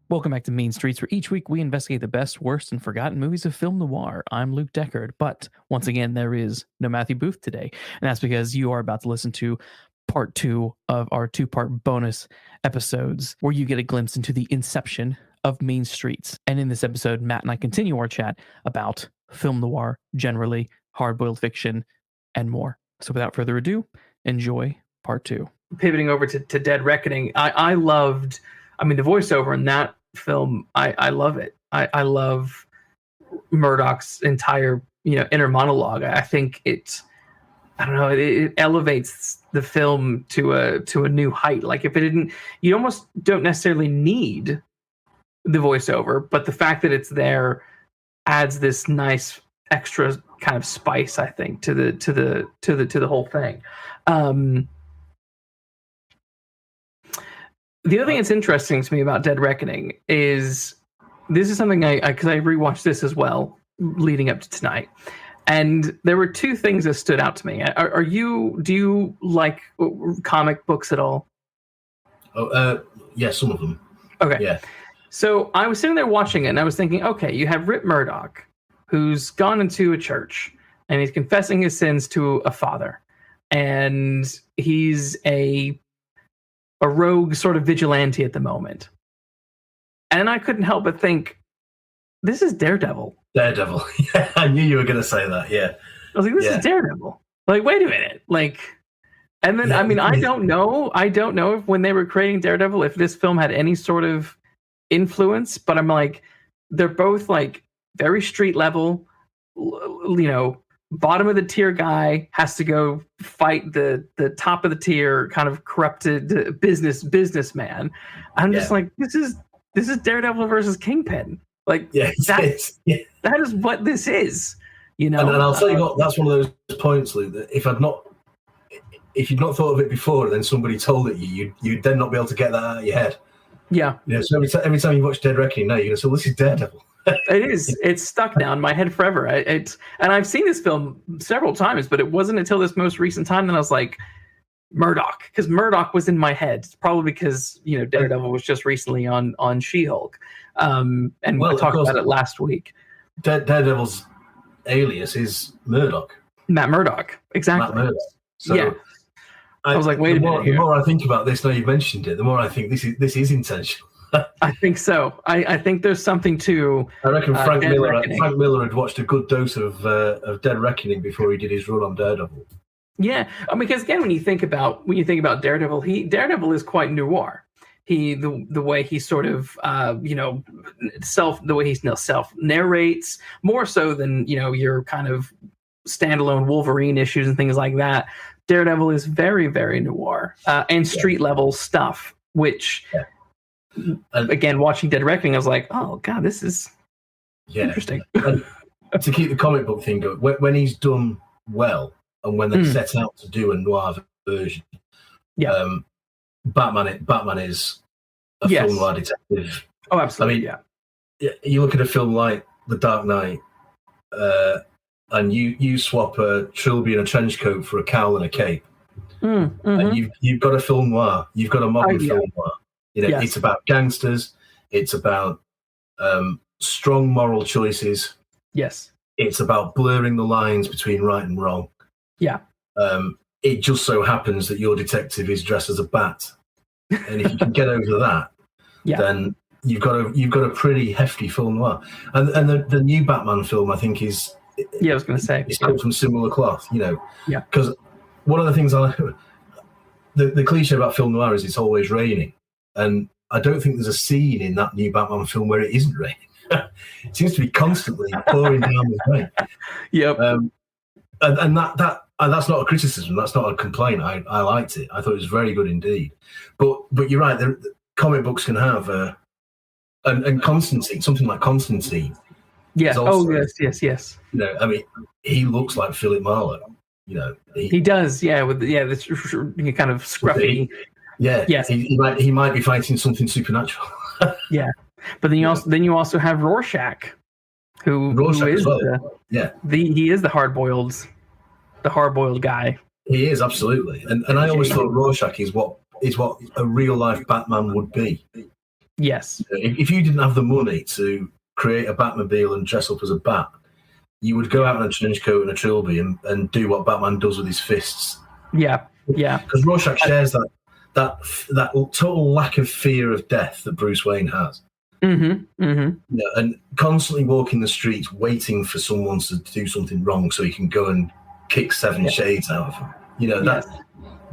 Welcome back to Mean Streets, where each week we investigate the best, worst, and forgotten movies of film noir. I'm Luke Deckard, but once again, there is no Matthew Booth today, and that's because you are about to listen to part 2 of our 2-part bonus episodes, where you get a glimpse into the inception of Mean Streets. And in this episode, Matt and I continue our chat about film noir generally, hard-boiled fiction, and more. So without further ado, enjoy part 2. Pivoting over to Dead Reckoning, I loved, the voiceover in that film, I love it. I love Murdoch's entire, inner monologue. I think it elevates the film to a new height. Like if it didn't, you almost don't necessarily need the voiceover, but the fact that it's there adds this nice extra kind of spice, I think, to the whole thing. The other thing that's interesting to me about Dead Reckoning is this is something because I rewatched this as well leading up to tonight, and there were two things that stood out to me. Do you like comic books at all? Yeah, some of them. Okay. Yeah. So I was sitting there watching it, and I was thinking, okay, you have Rip Murdoch, who's gone into a church, and he's confessing his sins to a father, and he's a rogue sort of vigilante at the moment. And I couldn't help but think, this is Daredevil. Daredevil. Yeah, I knew you were going to say that, yeah. I was like, this is Daredevil. Like, wait a minute. Like, and then, I don't know if when they were creating Daredevil, if this film had any sort of influence, but I'm like, they're both like very street level, bottom of the tier guy has to go fight the top of the tier kind of corrupted businessman. I'm just like, this is Daredevil versus Kingpin. Like, that is what this is, And I'll tell you what, that's one of those points, Luke, that if you'd not thought of it before, and then somebody told it you'd then not be able to get that out of your head. Yeah. So every time you watch Dead Reckoning, now you're going to say, well, this is Daredevil. It is. It's stuck now in my head forever. And I've seen this film several times, but it wasn't until this most recent time that I was like, Murdoch, because Murdoch was in my head. It's probably because Daredevil was just recently on She-Hulk, and I talked about it last week. Daredevil's alias is Murdoch. Matt Murdoch, exactly. Matt Murdoch. So yeah. I was like, wait a minute. The more I think about this, now you've mentioned it, the more I think this is intentional. I think so. I think there's something to. I reckon Frank Miller had watched a good dose of Dead Reckoning before he did his run on Daredevil. Yeah, because again, when you think about Daredevil, Daredevil is quite noir. The way he sort of self narrates more so than your kind of standalone Wolverine issues and things like that. Daredevil is very, very noir and street level stuff, which. Yeah. Again, watching Dead Reckoning, I was like, "Oh God, this is interesting." And to keep the comic book thing going, when he's done well, and when they set out to do a noir version, Batman is a film noir detective. Oh, absolutely. You look at a film like The Dark Knight, and you swap a trilby and a trench coat for a cowl and a cape, and you've got a film noir. You've got a modern film noir. It's about gangsters. It's about strong moral choices. Yes. It's about blurring the lines between right and wrong. Yeah. It just so happens that your detective is dressed as a bat, and if you can get over that, then you've got a pretty hefty film noir. And the new Batman film, I think, is. Yeah, I was going to say it's come from similar cloth. Yeah. Because one of the things the cliche about film noir is it's always raining. And I don't think there's a scene in that new Batman film where it isn't raining. It seems to be constantly pouring down with rain. Yep. And that's not a criticism. That's not a complaint. I liked it. I thought it was very good indeed. But you're right. The comic books can have and Constantine, something like Constantine. Yeah. Yes. He looks like Philip Marlowe. He does. Yeah. With this kind of scruffy. Yeah, yes. He might be fighting something supernatural. Yeah, but then you also have Rorschach, who is he is the hard-boiled guy. He is, absolutely, and I always thought Rorschach is what a real life Batman would be. Yes. If you didn't have the money to create a Batmobile and dress up as a bat, you would go out in a trench coat and a trilby and do what Batman does with his fists. Yeah. Because Rorschach shares that total lack of fear of death that Bruce Wayne has. And constantly walking the streets waiting for someone to do something wrong so he can go and kick seven shades out of them.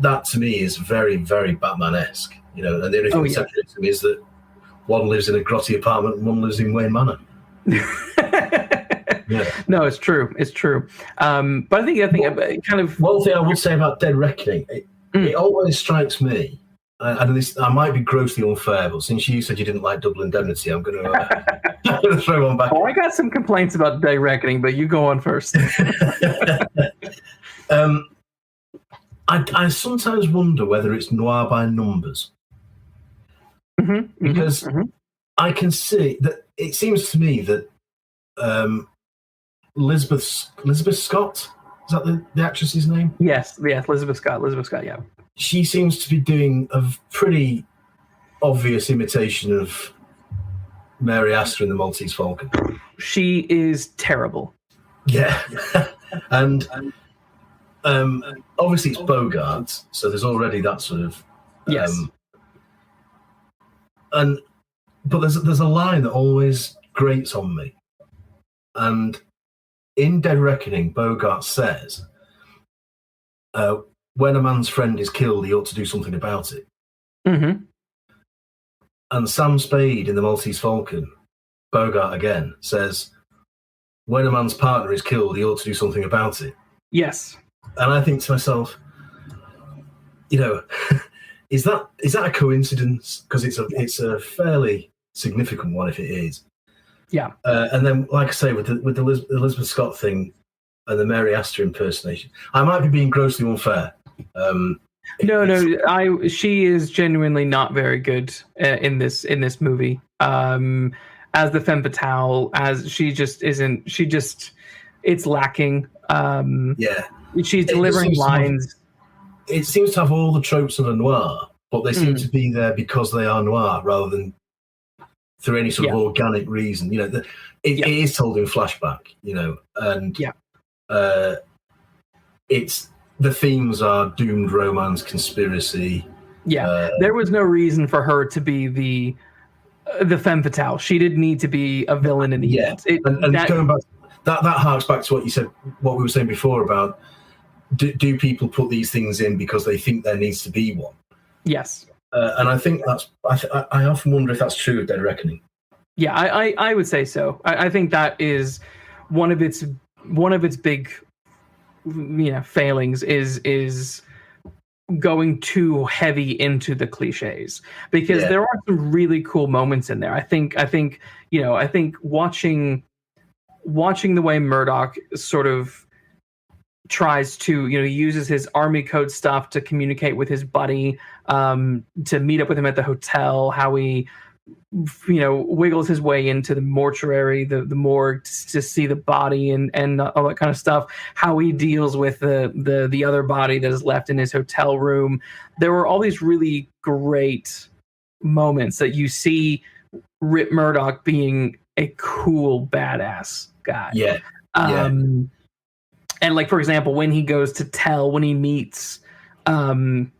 That to me is very, very Batman-esque. And the only thing that separates them is that one lives in a grotty apartment and one lives in Wayne Manor. No, it's true. But I think kind of one thing I would say about Dead Reckoning, it always strikes me, and this I might be grossly unfair, but since you said you didn't like Double Indemnity, I'm going to throw one back. Oh, I got some complaints about Dead Reckoning, but you go on first. I sometimes wonder whether it's noir by numbers. Because I can see that it seems to me that Elizabeth Scott, is that the actress's name? Yes, Elizabeth Scott, yeah. She seems to be doing a pretty obvious imitation of Mary Astor in The Maltese Falcon. She is terrible. Yeah. And obviously it's Bogart, so there's already that sort of... Yes. But there's a line that always grates on me. And in Dead Reckoning, Bogart says, when a man's friend is killed, he ought to do something about it. And Sam Spade in The Maltese Falcon, Bogart again, says, when a man's partner is killed, he ought to do something about it. Yes. And I think to myself, is that a coincidence? Because it's a fairly significant one if it is. Yeah. And then, like I say, with the Elizabeth Scott thing and the Mary Astor impersonation, I might be being grossly unfair. She is genuinely not very good in this movie. As the femme fatale, as she just isn't. It's lacking. She's delivering lines. It seems to have all the tropes of a noir, but they seem to be there because they are noir rather than through any sort of organic reason. It is told in flashback, and it's the themes are doomed romance, conspiracy. There was no reason for her to be the femme fatale. She didn't need to be a villain in the end. Going back, that harks back to what you said, what we were saying before about do people put these things in because they think there needs to be one? Yes. And I think I often wonder if that's true of Dead Reckoning. Yeah, I would say so. I think that is one of its big failings is going too heavy into the cliches, because there are some really cool moments in there. I think watching the way Murdoch sort of tries to, he uses his army code stuff to communicate with his buddy, to meet up with him at the hotel, how he wiggles his way into the mortuary, the morgue, to see the body and all that kind of stuff, how he deals with the other body that is left in his hotel room. There were all these really great moments that you see Rip Murdoch being a cool badass guy. And like, for example, when he goes to when he meets Coral,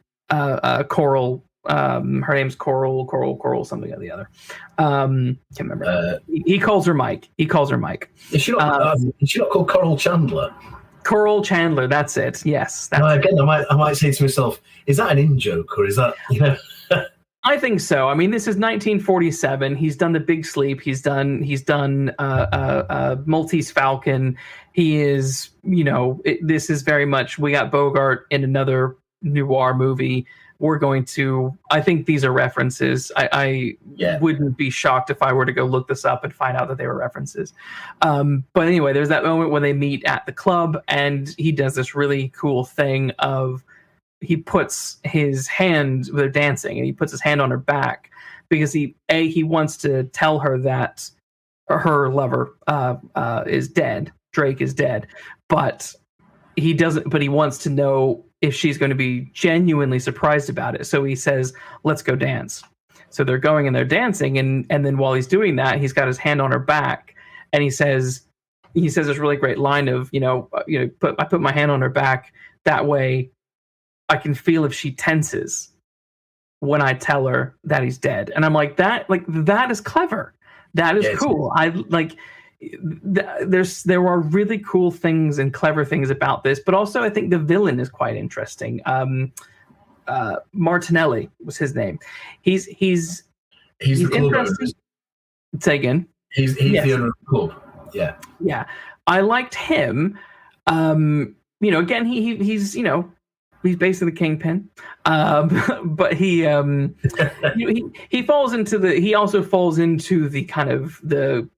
her name's Coral something or the other. Can't remember. He calls her Mike. Is she not called Coral Chandler? Coral Chandler, that's it. Yes. Again, I might say to myself, is that an in-joke, or is that, I think so. I mean, this is 1947. He's done The Big Sleep. He's done Maltese Falcon. He is, this is very much, we got Bogart in another noir movie. I think these are references. I wouldn't be shocked if I were to go look this up and find out that they were references. But anyway, there's that moment when they meet at the club, and he does this really cool thing of, he puts his hand, they're dancing, and he puts his hand on her back because he wants to tell her that her lover is dead. Drake is dead, but he wants to know if she's going to be genuinely surprised about it. So he says, let's go dance. So they're going and they're dancing, and then while he's doing that, he's got his hand on her back, and he says this really great line of, I put my hand on her back, that way I can feel if she tenses when I tell her that he's dead. And I'm like, that is clever. That is cool. I like, there are really cool things and clever things about this, but also I think the villain is quite interesting. Martinelli was his name. He's the club interesting. Say again. He's the owner of the club. Yeah. Yeah. I liked him. Again, he's basically the kingpin. But he also falls into the kind of the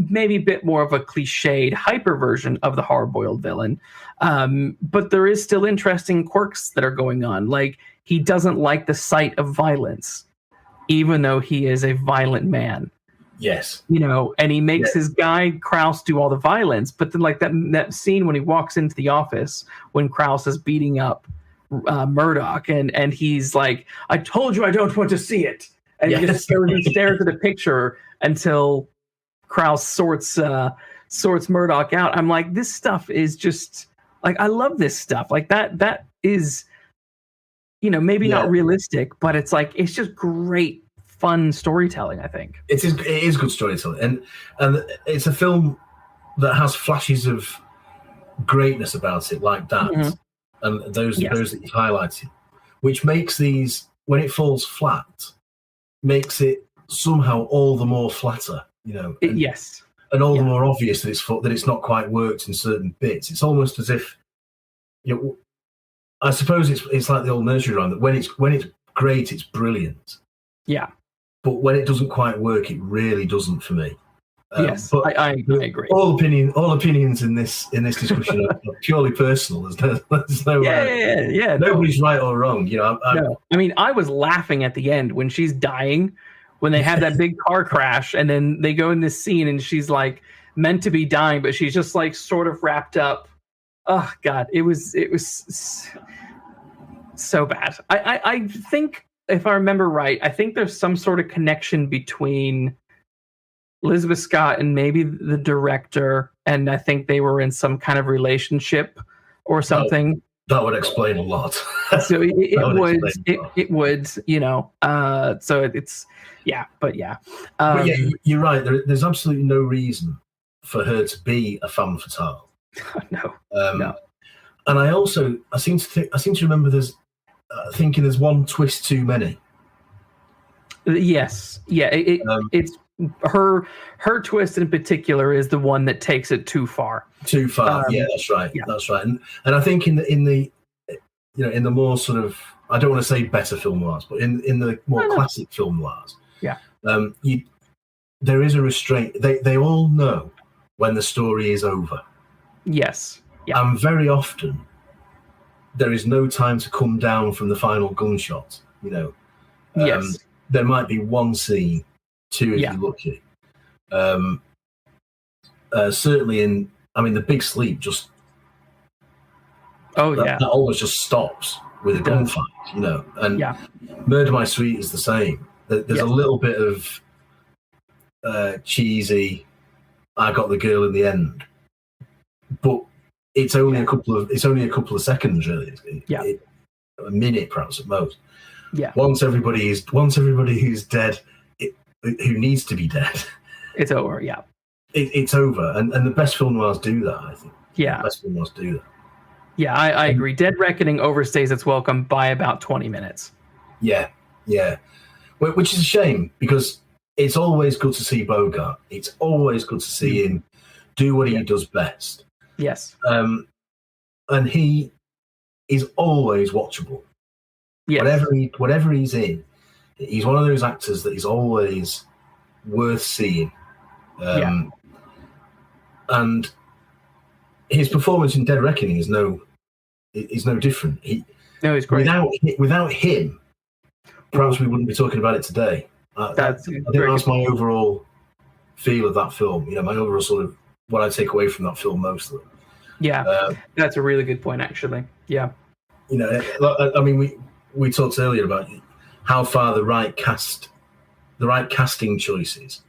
maybe a bit more of a cliched hyper version of the hard-boiled villain. But there is still interesting quirks that are going on. Like, he doesn't like the sight of violence, even though he is a violent man. Yes. And he makes his guy Krause do all the violence. But then, like that scene when he walks into the office when Krause is beating up Murdoch, and he's like, "I told you I don't want to see it," and he just stares at the picture until Krause sorts Murdoch out. I'm like, this stuff is just like, I love this stuff. Like that is, maybe not realistic, but it's like, it's just great, fun storytelling, I think. It is good storytelling, and it's a film that has flashes of greatness about it, like that, and those that you've highlighted, which makes these, when it falls flat, makes it somehow all the more flatter, and all the more obvious that it's not quite worked in certain bits. It's almost as if, I suppose it's like the old nursery rhyme that when it's great, it's brilliant. Yeah. But when it doesn't quite work, it really doesn't for me. Yes, but I agree. All opinions in this discussion are purely personal. There's no nobody's right or wrong. No. I mean, I was laughing at the end when she's dying, when they have that big car crash, and then they go in this scene, and she's like meant to be dying, but she's just like sort of wrapped up. Oh God, it was so bad. I think, if I remember right, I think there's some sort of connection between Elizabeth Scott and maybe the director, and I think they were in some kind of relationship or something. That would explain a lot. So it would, so it's, but you're right. There's absolutely no reason for her to be a femme fatale. No. And I seem to remember thinking there's one twist too many. Yes. Yeah. It's her twist in particular is the one that takes it too far. Too far. That's right. Yeah. That's right. And I think in the more sort of, I don't want to say better film noirs, but in the more classic film noirs, there is a restraint. They all know when the story is over. Yes. Yeah. And very often there is no time to come down from the final gunshot. Yes. There might be one scene, two if you're lucky. Certainly in, The Big Sleep just. That always just stops with a gunfight, And Murder My Sweet is the same. There's a little bit of cheesy, I got the girl in the end, but it's only a couple of seconds, really. A minute perhaps at most. Yeah. Once everybody who's dead, who needs to be dead, it's over. Yeah. It's over, and the best film noirs do that, I think. Yeah. The best film noirs do that. Yeah, I agree. Dead Reckoning overstays its welcome by about 20 minutes. Yeah. Which is a shame, because it's always good to see Bogart. It's always good to see him do what he does best. Yes. And he is always watchable. Yes. Whatever he's in, he's one of those actors that is always worth seeing. And his performance in Dead Reckoning is no different. He's great. Without him, perhaps we wouldn't be talking about it today. I think that's my overall feel of that film. My overall sort of what I take away from that film mostly. Yeah, that's a really good point, actually. Yeah. We talked earlier about how far the right casting choices,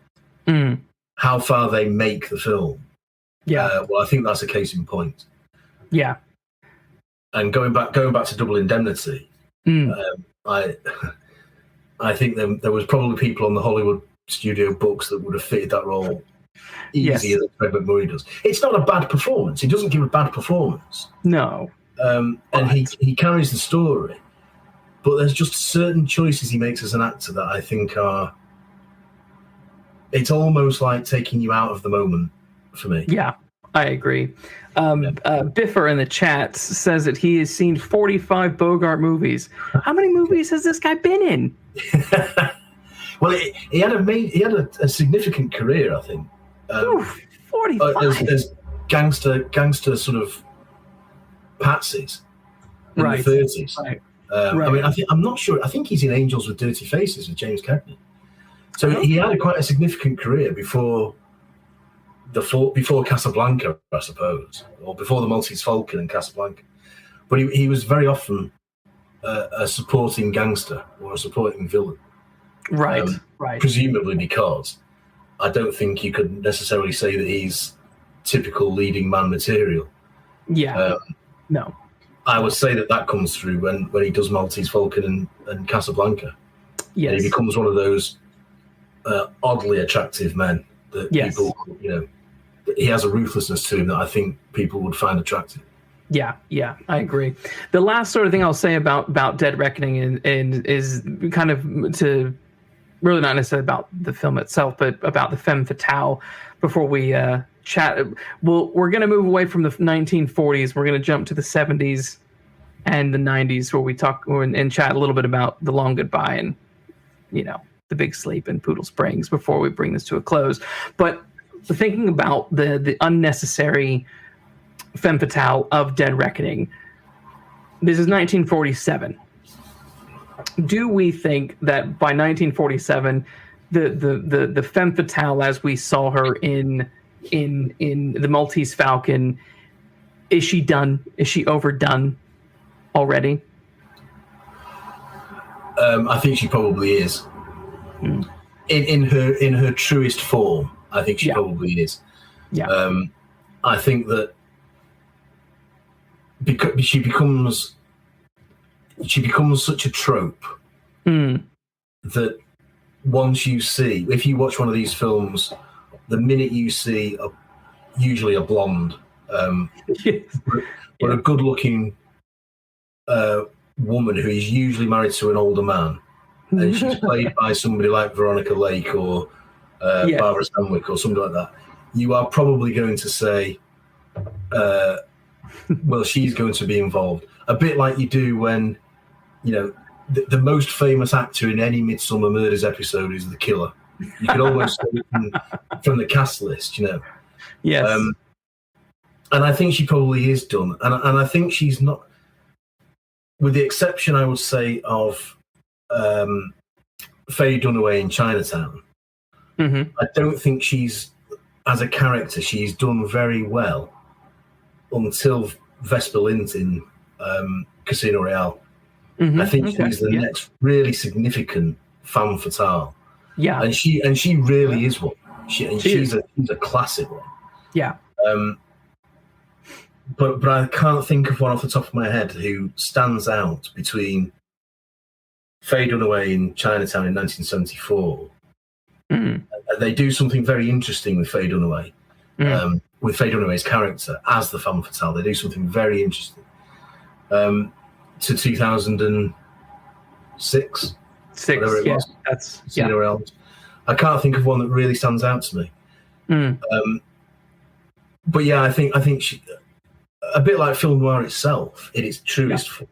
Mm. how far they make the film. Yeah. Well, I think that's a case in point. Yeah. And going back to Double Indemnity, I think there was probably people on the Hollywood studio books that would have fitted that role easier than Fred McMurray does. It's not a bad performance. He doesn't give a bad performance. No. And he carries the story. But there's just certain choices he makes as an actor that I think are... It's almost like taking you out of the moment for me. Yeah, I agree. Biffer in the chat says that he has seen 45 Bogart movies. How many movies has this guy been in? Well, he had a significant career, I think. 45. As gangster sort of patsies in the 30s. Right. I mean, I'm not sure. I think he's in Angels with Dirty Faces with James Cagney. So he had quite a significant career before Casablanca, I suppose, or before The Maltese Falcon and Casablanca. But he was very often a supporting gangster or a supporting villain. Right. Presumably because I don't think you could necessarily say that he's typical leading man material. Yeah. No. I would say that comes through when he does Maltese Falcon and Casablanca. Yes. And he becomes one of those oddly attractive men that people, he has a ruthlessness to him that I think people would find attractive. Yeah, I agree. The last sort of thing I'll say about Dead Reckoning is kind of to really not necessarily about the film itself, but about the femme fatale before we chat. Well, we're going to move away from the 1940s. We're going to jump to the 70s and the 90s where we talk and chat a little bit about The Long Goodbye and, The Big Sleep and Poodle Springs before we bring this to a close. But thinking about the unnecessary femme fatale of Dead Reckoning, this is 1947. Do we think that by 1947, the femme fatale as we saw her in the Maltese Falcon, is she done? Is she overdone already? I think she probably is. In her truest form, I think she probably is. Yeah. I think that because she becomes such a trope that once you see, if you watch one of these films, the minute you see usually a blonde, but a good-looking woman who is usually married to an older man, and she's played by somebody like Veronica Lake or Barbara Stanwyck or something like that, you are probably going to say, well, she's going to be involved. A bit like you do when, the most famous actor in any Midsomer Murders episode is the killer. You could almost say from the cast list, Yes. And I think she probably is done. And I think she's not, with the exception, I would say, of Faye Dunaway in Chinatown. I don't think she's, as a character, she's done very well until Vesper Lynd in Casino Royale. I think she's the next really significant femme fatale. Yeah, and she really is one. She's a classic one. Yeah. But I can't think of one off the top of my head who stands out between Faye Dunaway in Chinatown in 1974. They do something very interesting with Faye Dunaway, with Faye Dunaway's character as the femme fatale. They do something very interesting. To 2006, whatever it was. That's I can't think of one that really stands out to me. But yeah, I think she, a bit like film noir itself, in its truest form.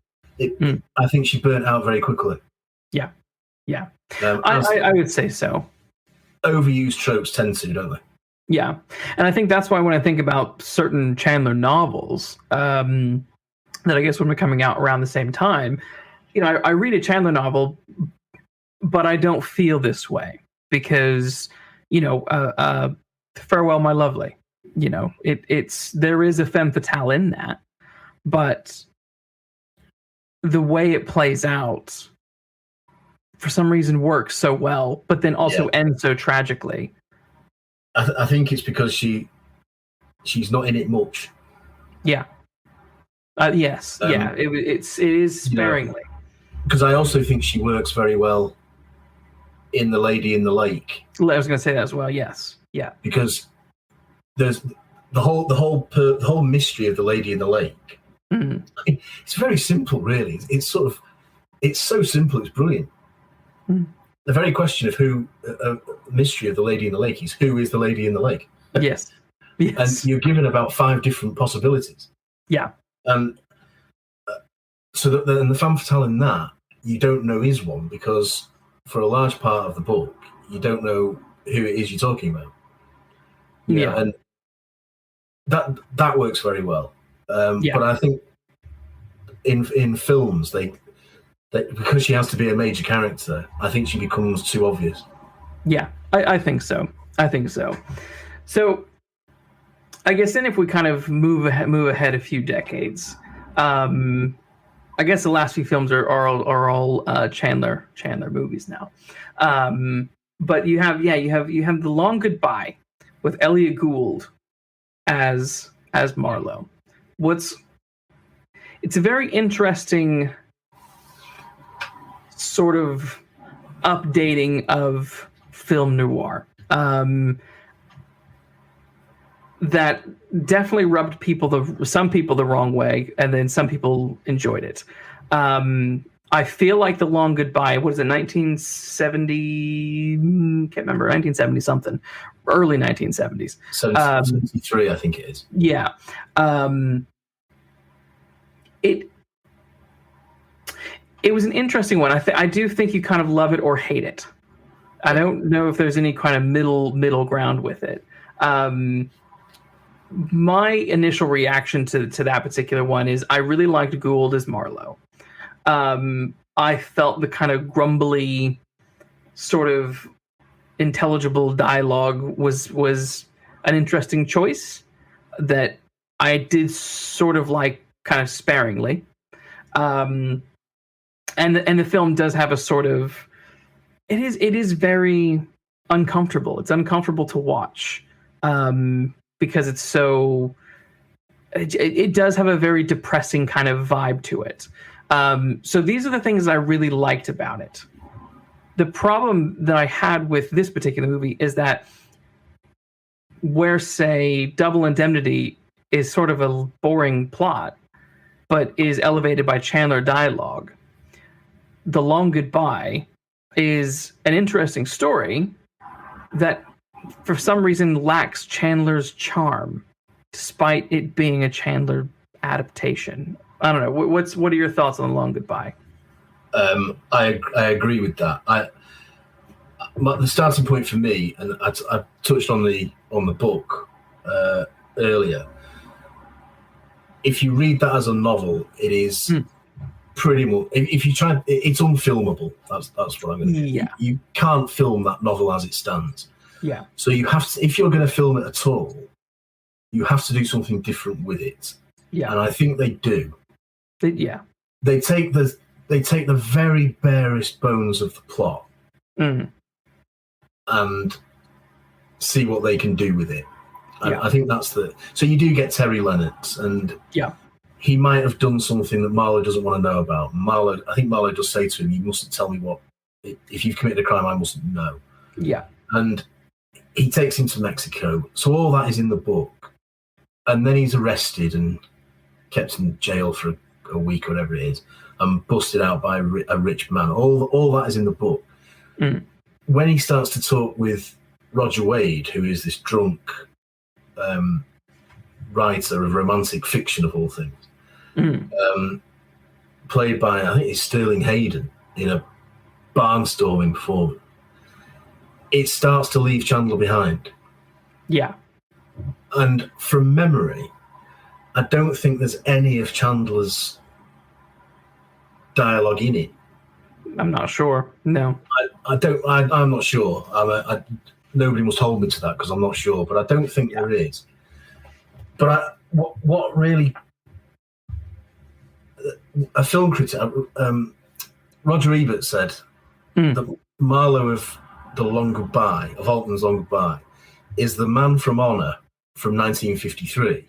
I think she burnt out very quickly. Yeah. I would say so. Overused tropes tend to, don't they? Yeah, and I think that's why when I think about certain Chandler novels that I guess would be coming out around the same time, I read a Chandler novel, but I don't feel this way because, Farewell, My Lovely, there is a femme fatale in that, but the way it plays out, for some reason works so well, but then also ends so tragically. I think it's because she's not in it much. Yeah. Yes. It is sparingly. Because I also think she works very well in The Lady in the Lake. I was going to say that as well. Yes. Yeah. Because there's the whole mystery of The Lady in the Lake. Mm-hmm. I mean, it's very simple, really. It's so simple. It's brilliant. Mm. The very question of mystery of The Lady in the Lake is who is the Lady in the Lake? Yes. And you're given about 5 different possibilities. Yeah. So the femme fatale in that, you don't know is one, because for a large part of the book, you don't know who it is you're talking about. And that works very well. But I think in films, they because she has to be a major character, I think she becomes too obvious. Yeah, I think so. So I guess then if we kind of move ahead a few decades, I guess the last few films are all Chandler movies now. But you have The Long Goodbye with Elliot Gould as Marlowe. It's a very interesting sort of updating of film noir. That definitely rubbed some people the wrong way, and then some people enjoyed it. I feel like The Long Goodbye, what is it, 1970? Can't remember, 1970 something, early 1970s. 73, I think it is. Yeah. It was an interesting one. I do think you kind of love it or hate it. I don't know if there's any kind of middle ground with it. My initial reaction to that particular one is I really liked Gould as Marlowe. I felt the kind of grumbly, sort of intelligible dialogue was an interesting choice that I did sort of like kind of sparingly. And the film does have a sort of it is very uncomfortable. It's uncomfortable to watch. Because it's so, it does have a very depressing kind of vibe to it. So these are the things I really liked about it. The problem that I had with this particular movie is that where, say, Double Indemnity is sort of a boring plot, but is elevated by Chandler dialogue, The Long Goodbye is an interesting story that for some reason lacks Chandler's charm, despite it being a Chandler adaptation. I don't know. What are your thoughts on The Long Goodbye? I agree with that. The starting point for me, and I touched on the book earlier. If you read that as a novel, it is pretty much. If you try, it's unfilmable. That's what I'm going to do. Yeah. You can't film that novel as it stands. Yeah. So you have to, if you're going to film it at all, you have to do something different with it. Yeah. And I think they do. They take the very barest bones of the plot and see what they can do with it. And I think that's so you do get Terry Lennox, and he might have done something that Marlowe doesn't want to know about. I think Marlowe does say to him, "You mustn't tell me if you've committed a crime, I mustn't know." Yeah. And he takes him to Mexico. So all that is in the book. And then he's arrested and kept in jail for a week or whatever it is, and busted out by a rich man. All that is in the book. When he starts to talk with Roger Wade, who is this drunk writer of romantic fiction of all things, played by, I think it's Sterling Hayden, in a barnstorming performance, it starts to leave Chandler behind. Yeah. And from memory, I don't think there's any of Chandler's dialogue in it. I'm not sure. No. I'm not sure. Nobody must hold me to that because I'm not sure, but I don't think there is. But what really... A film critic, Roger Ebert said The Marlowe of The Long Goodbye, of Altman's Long Goodbye, is the man from Honor from 1953,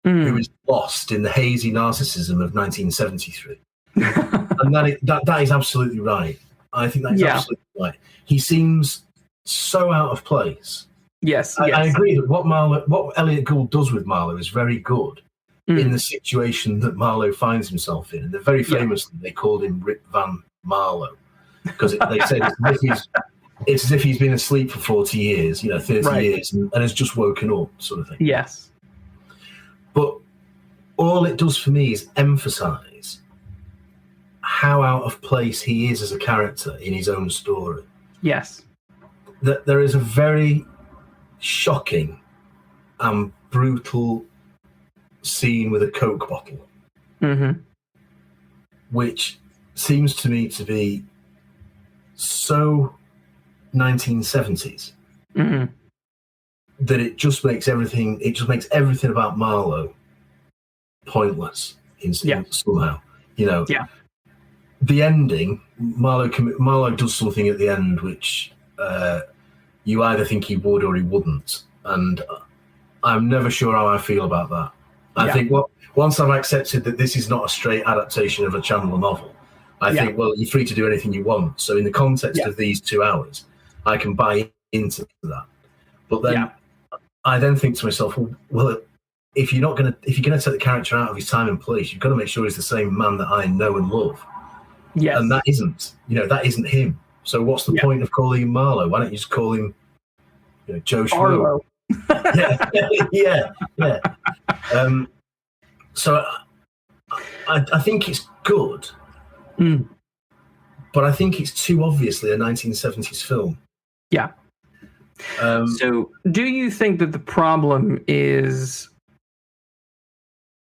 who is lost in the hazy narcissism of 1973. And that is absolutely right. I think that's absolutely right. He seems so out of place. Yes, I agree that what Elliot Gould does with Marlowe is very good in the situation that Marlowe finds himself in. And very famously, they called him Rip Van Marlowe, because they said it's as if he's been asleep for 40 years, 30 years, and has just woken up, sort of thing. Yes. But all it does for me is emphasize how out of place he is as a character in his own story. Yes. That there is a very shocking and brutal scene with a Coke bottle, which seems to me to be so 1970s that it just makes everything about Marlowe pointless somehow. The ending, Marlowe does something at the end which you either think he would or he wouldn't, and I'm never sure how I feel about that. I think once I've accepted that this is not a straight adaptation of a Chandler novel, I think, well, you're free to do anything you want. So in the context of these 2 hours, I can buy into that. But then I then think to myself, well, if you're going to take the character out of his time and place, you've got to make sure he's the same man that I know and love. Yes. And that isn't him. So what's the point of calling him Marlowe? Why don't you just call him Joe Schmo? yeah. So I think it's good, but I think it's too obviously a 1970s film. Yeah. So do you think that the problem is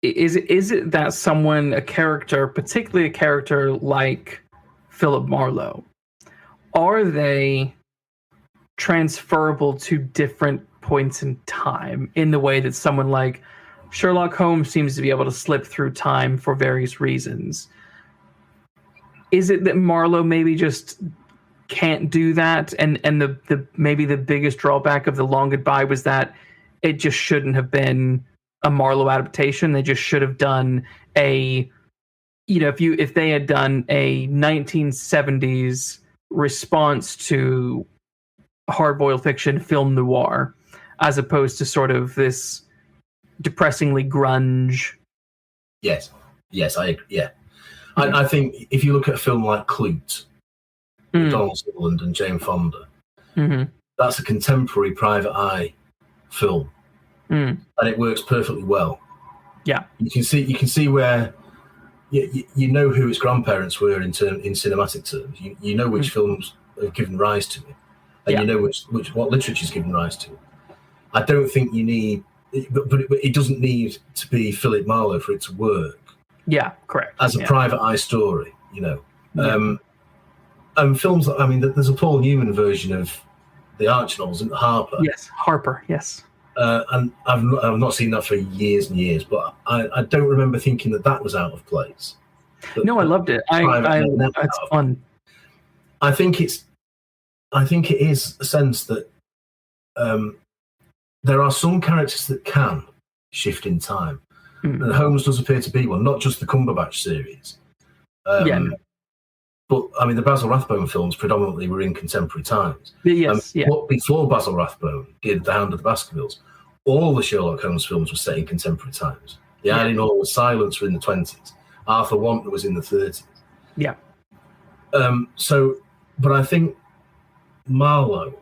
it that someone, a character, particularly a character like Philip Marlowe, are they transferable to different points in time in the way that someone like Sherlock Holmes seems to be able to slip through time for various reasons? Is it that Marlowe maybe just can't do that, and the maybe the biggest drawback of The Long Goodbye was that it just shouldn't have been a Marlowe adaptation? They just should have done if they had done a 1970s response to hard-boiled fiction, film noir, as opposed to sort of this depressingly grunge. Yes, I agree. Yeah. I think if you look at a film like Clute, Donald Sutherland and Jane Fonda, that's a contemporary private eye film, and it works perfectly well. Yeah, you can see where you know who its grandparents were in cinematic terms. You know which films have given rise to it, and you know what literature's given rise to it. I don't think you need, but it doesn't need to be Philip Marlowe for it to work. Yeah, correct. As a private eye story, and films like, there's a Paul Newman version of the Arch novels, and Harper. Yes, Harper. Yes. And I've not seen that for years and years, but I don't remember thinking that was out of place. No, I loved it. It's fun. I think it is a sense that there are some characters that can shift in time, and Holmes does appear to be one. Not just the Cumberbatch series. But the Basil Rathbone films predominantly were in contemporary times. But before Basil Rathbone did The Hound of the Baskervilles, all the Sherlock Holmes films were set in contemporary times. The Eileen Orwell Silence were in the 20s. Arthur Wantner was in the 30s. Yeah. But I think Marlowe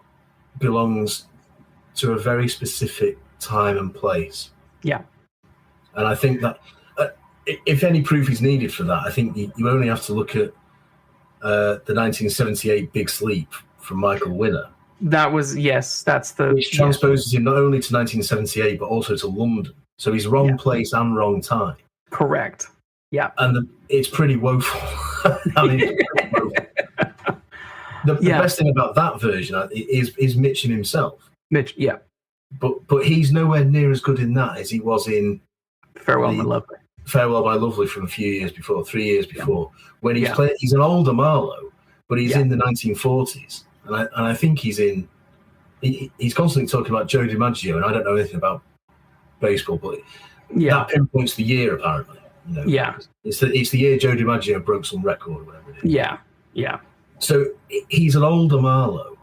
belongs to a very specific time and place. Yeah. And I think that if any proof is needed for that, I think you only have to look at the 1978 Big Sleep from Michael Winner. That was, which transposes him not only to 1978 but also to London. So he's wrong place and wrong time. Correct. Yeah. And it's pretty woeful. The best thing about that version is Mitchum himself. Mitch, yeah. But he's nowhere near as good in that as he was in Farewell by Lovely. Farewell by Lovely from 3 years before, when he's an older Marlowe, but he's in the 1940s, and I think he's constantly talking about Joe DiMaggio, and I don't know anything about baseball, but that pinpoints the year apparently. It's the year Joe DiMaggio broke some record or whatever it is. Yeah. So he's an older Marlowe,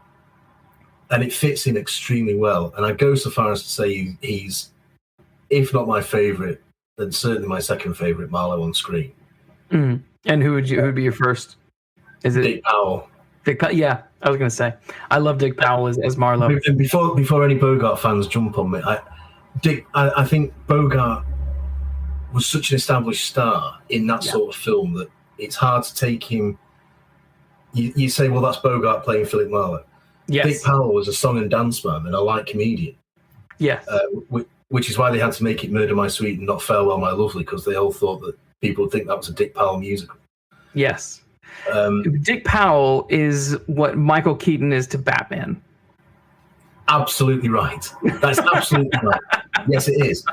and it fits in extremely well. And I go so far as to say he's, if not my favourite, then certainly my second favourite Marlowe on screen. Mm. And who would be your first? Is it Dick Powell? Yeah, I was going to say I love Dick Powell as Marlowe. And before any Bogart fans jump on me, I think Bogart was such an established star in that sort of film that it's hard to take him. You say, well, that's Bogart playing Philip Marlowe. Yes. Dick Powell was a song and dance man and a light comedian. Yes. Which is why they had to make it Murder My Sweet and not Farewell My Lovely, because they all thought that people would think that was a Dick Powell musical. Yes. Dick Powell is what Michael Keaton is to Batman. Absolutely right. That's absolutely right. Yes, it is.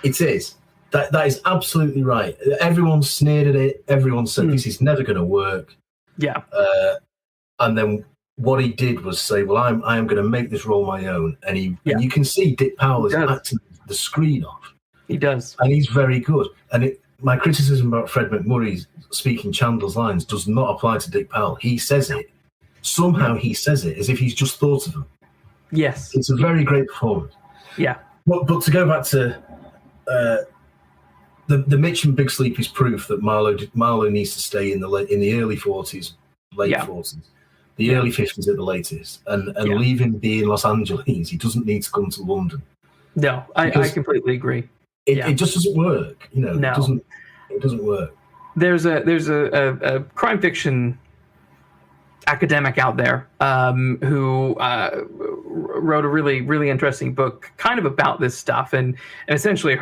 It is. That is absolutely right. Everyone sneered at it. Everyone said this is never going to work. Yeah. And then what he did was say, well, I am going to make this role my own. And and you can see Dick Powell is acting the screen off. He does. And he's very good. And my criticism about Fred McMurray speaking Chandler's lines does not apply to Dick Powell. He says it. Somehow he says it as if he's just thought of them. Yes. It's a very great performance. Yeah. But to go back to the Mitch and Big Sleep is proof that Marlowe needs to stay in the early 40s, late 40s, the early 50s at the latest, and leave him be in Los Angeles. He doesn't need to come to London. No, I completely agree. It just doesn't work. No. It doesn't work. There's a crime fiction academic out there who wrote a really, really interesting book kind of about this stuff, and essentially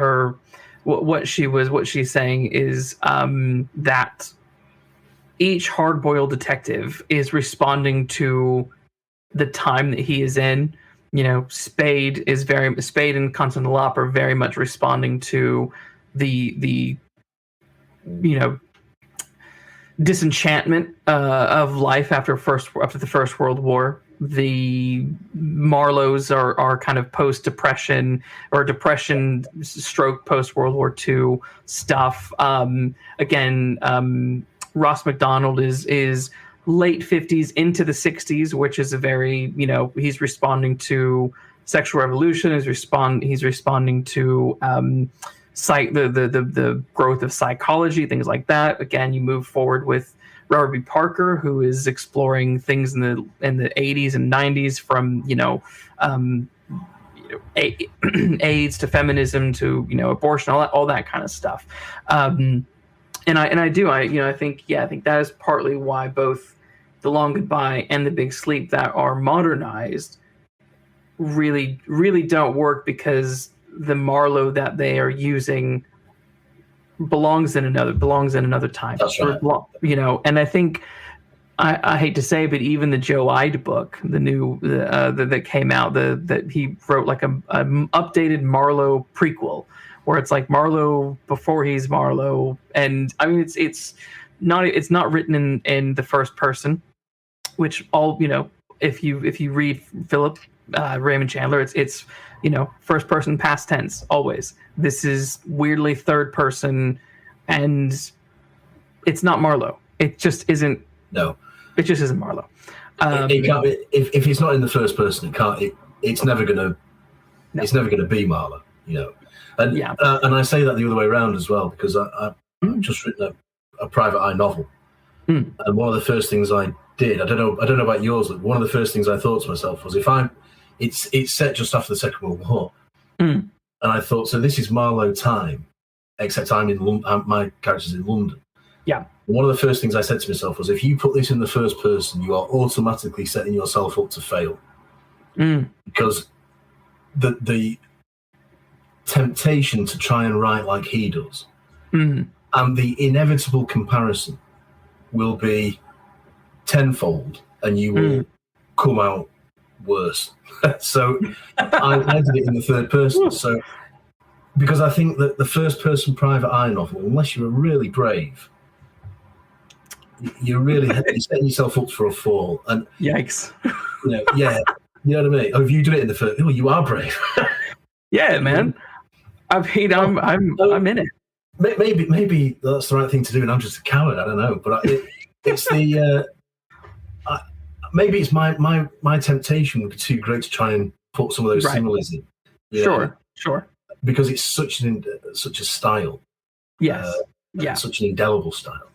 what she's saying is that each hard-boiled detective is responding to the time that he is in. Spade and Constantinople are very much responding to the disenchantment of life after the First World War. The Marlowes are kind of post-depression or depression stroke post-World War II stuff. Ross MacDonald is late 50s into the 60s, which is a very, he's responding to sexual revolution. He's responding to the growth of psychology, things like that. Again, you move forward with Robert B. Parker, who is exploring things in the 80s and 90s, from AIDS to feminism to abortion, all that kind of stuff. I think that is partly why both The Long Goodbye and The Big Sleep that are modernized really, really don't work, because the Marlowe that they are using belongs in another time. That's right. And I think I hate to say, but even the Joe Ide book, that came out, that he wrote like an updated Marlowe prequel, where it's like Marlowe before he's Marlowe, and I mean it's not written in the first person, which if you read Philip Raymond Chandler, it's first person past tense always. This is weirdly third person, and it's not Marlowe. It just isn't. No, it just isn't Marlowe. It can't be, if it's not in the first person, it can't. It's never gonna. No. It's never gonna be Marlowe. And and I say that the other way around as well, because I've just written a private eye novel, and one of the first things I did, I don't know about yours, but one of the first things I thought to myself was, it's set just after the Second World War, and I thought, so this is Marlowe time, except I'm in London. My character's in London. Yeah. One of the first things I said to myself was, if you put this in the first person, you are automatically setting yourself up to fail, because the temptation to try and write like he does, and the inevitable comparison will be tenfold, and you will come out worse. So I did it in the third person. So because I think that the first person private eye novel, unless you're really brave, you're setting yourself up for a fall. And yikes. You know, you know what I mean? Oh, have you done it in the first? Oh, you are brave. Yeah, man. I'm in it. Maybe that's the right thing to do, and I'm just a coward. I don't know, but it's the maybe it's my temptation would be too great to try and put some of those similes in. Sure. Because it's such a style. Yes. Such an indelible style.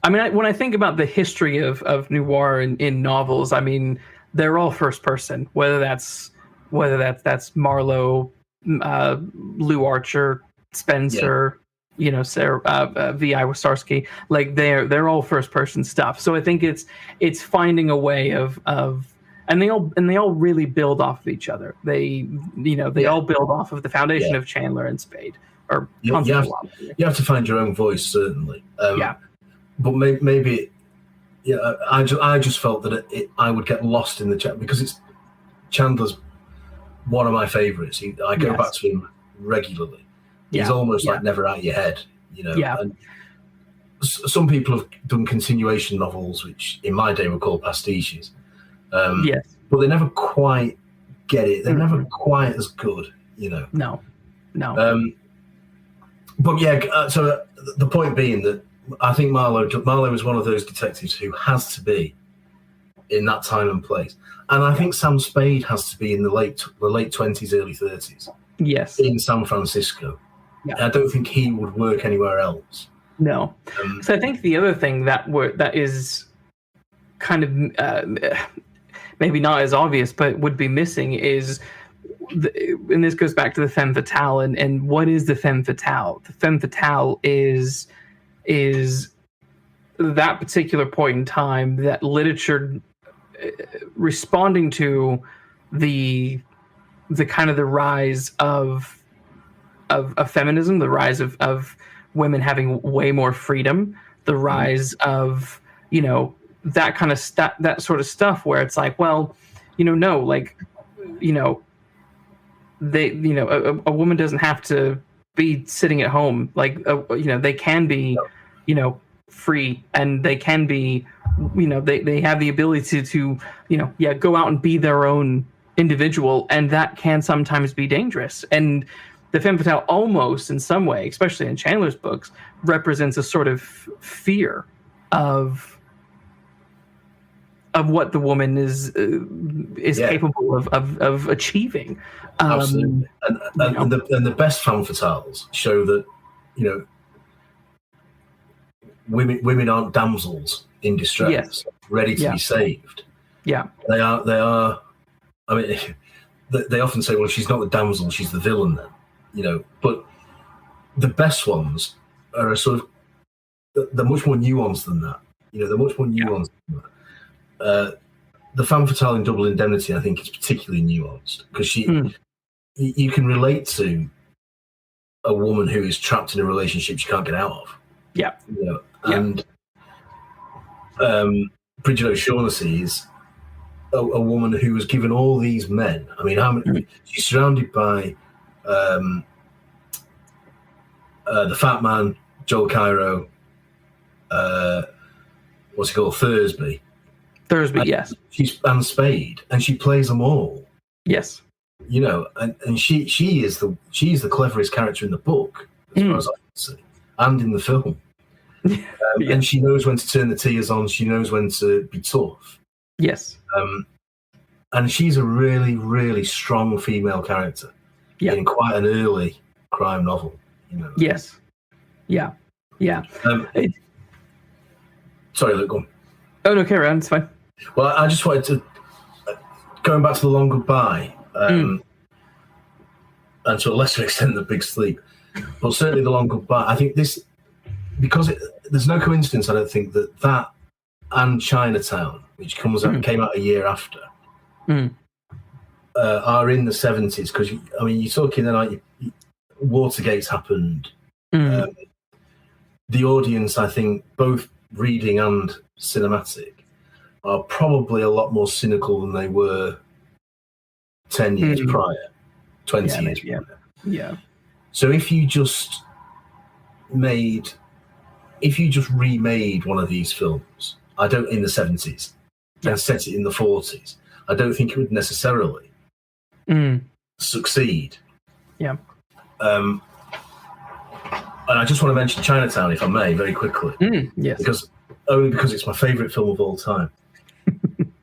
I mean, when I think about the history of noir in novels, I mean, they're all first person. Whether that's Marlowe, Lou Archer, Spencer, Sarah, V.I. Wysarski, like they're all first person stuff. So I think it's finding a way of and they all really build off of each other. They all build off of the foundation of Chandler and Spade. Or you have to find your own voice, certainly. But maybe I just felt that I would get lost in the chat because Chandler's one of my favorites. I go back to him regularly. He's almost like never out of your head, And some people have done continuation novels, which in my day were called pastiches. But they never quite get it. They're never quite as good, No. But so the point being that I think Marlowe is one of those detectives who has to be in that time and place, and I think Sam Spade has to be in the late 20s, early 30s. Yes, in San Francisco. Yeah, I don't think he would work anywhere else. No. So I think the other thing that is kind of maybe not as obvious, but would be missing is. And this goes back to the femme fatale, and what is the femme fatale? The femme fatale is that particular point in time that literature responding to the kind of the rise of feminism, the rise of women having way more freedom, the rise of that kind of that sort of stuff where it's like, well, a woman doesn't have to be sitting at home. Like, they can be, free, and they can be, they have the ability to go out and be their own individual, and that can sometimes be dangerous. And the femme fatale almost, in some way, especially in Chandler's books, represents a sort of fear of what the woman is capable of achieving. Absolutely. And the best femme fatales show that women aren't damsels in distress, ready to be saved. Yeah, they are. I mean, they often say, "Well, she's not the damsel; she's the villain." Then, But the best ones are a sort of they're much more nuanced than that. They're much more nuanced than that. The femme fatale in Double Indemnity, I think, is particularly nuanced because you can relate to a woman who is trapped in a relationship she can't get out of. Yeah. And Bridget O'Shaughnessy is a woman who was given all these men. I mean, how many? She's surrounded by the fat man, Joel Cairo. What's he called? Thursby, yes. She's and Spade, and she plays them all. Yes. And she is the cleverest character in the book, as far as I can see, and in the film. And she knows when to turn the tears on. She knows when to be tough. Yes. And she's a really, really strong female character in quite an early crime novel. Yes. Yeah. Yeah. Sorry, Luke, go on. Oh, no, carry on. It's fine. Well, I just wanted to, going back to The Long Goodbye, and to a lesser extent, The Big Sleep, but certainly The Long Goodbye. I think this, because there's no coincidence, I don't think, that and Chinatown, which came out a year after, are in the 70s, because, I mean, you're talking then, like, Watergate's happened. The audience, I think, both reading and cinematic, are probably a lot more cynical than they were 10 years prior, 20 years prior. Yeah. So if you just made if you just remade one of these films, in the 70s, and set it in the 40s, I don't think it would necessarily succeed. Yeah. And I just want to mention Chinatown, if I may, very quickly. Yes. Because it's my favourite film of all time.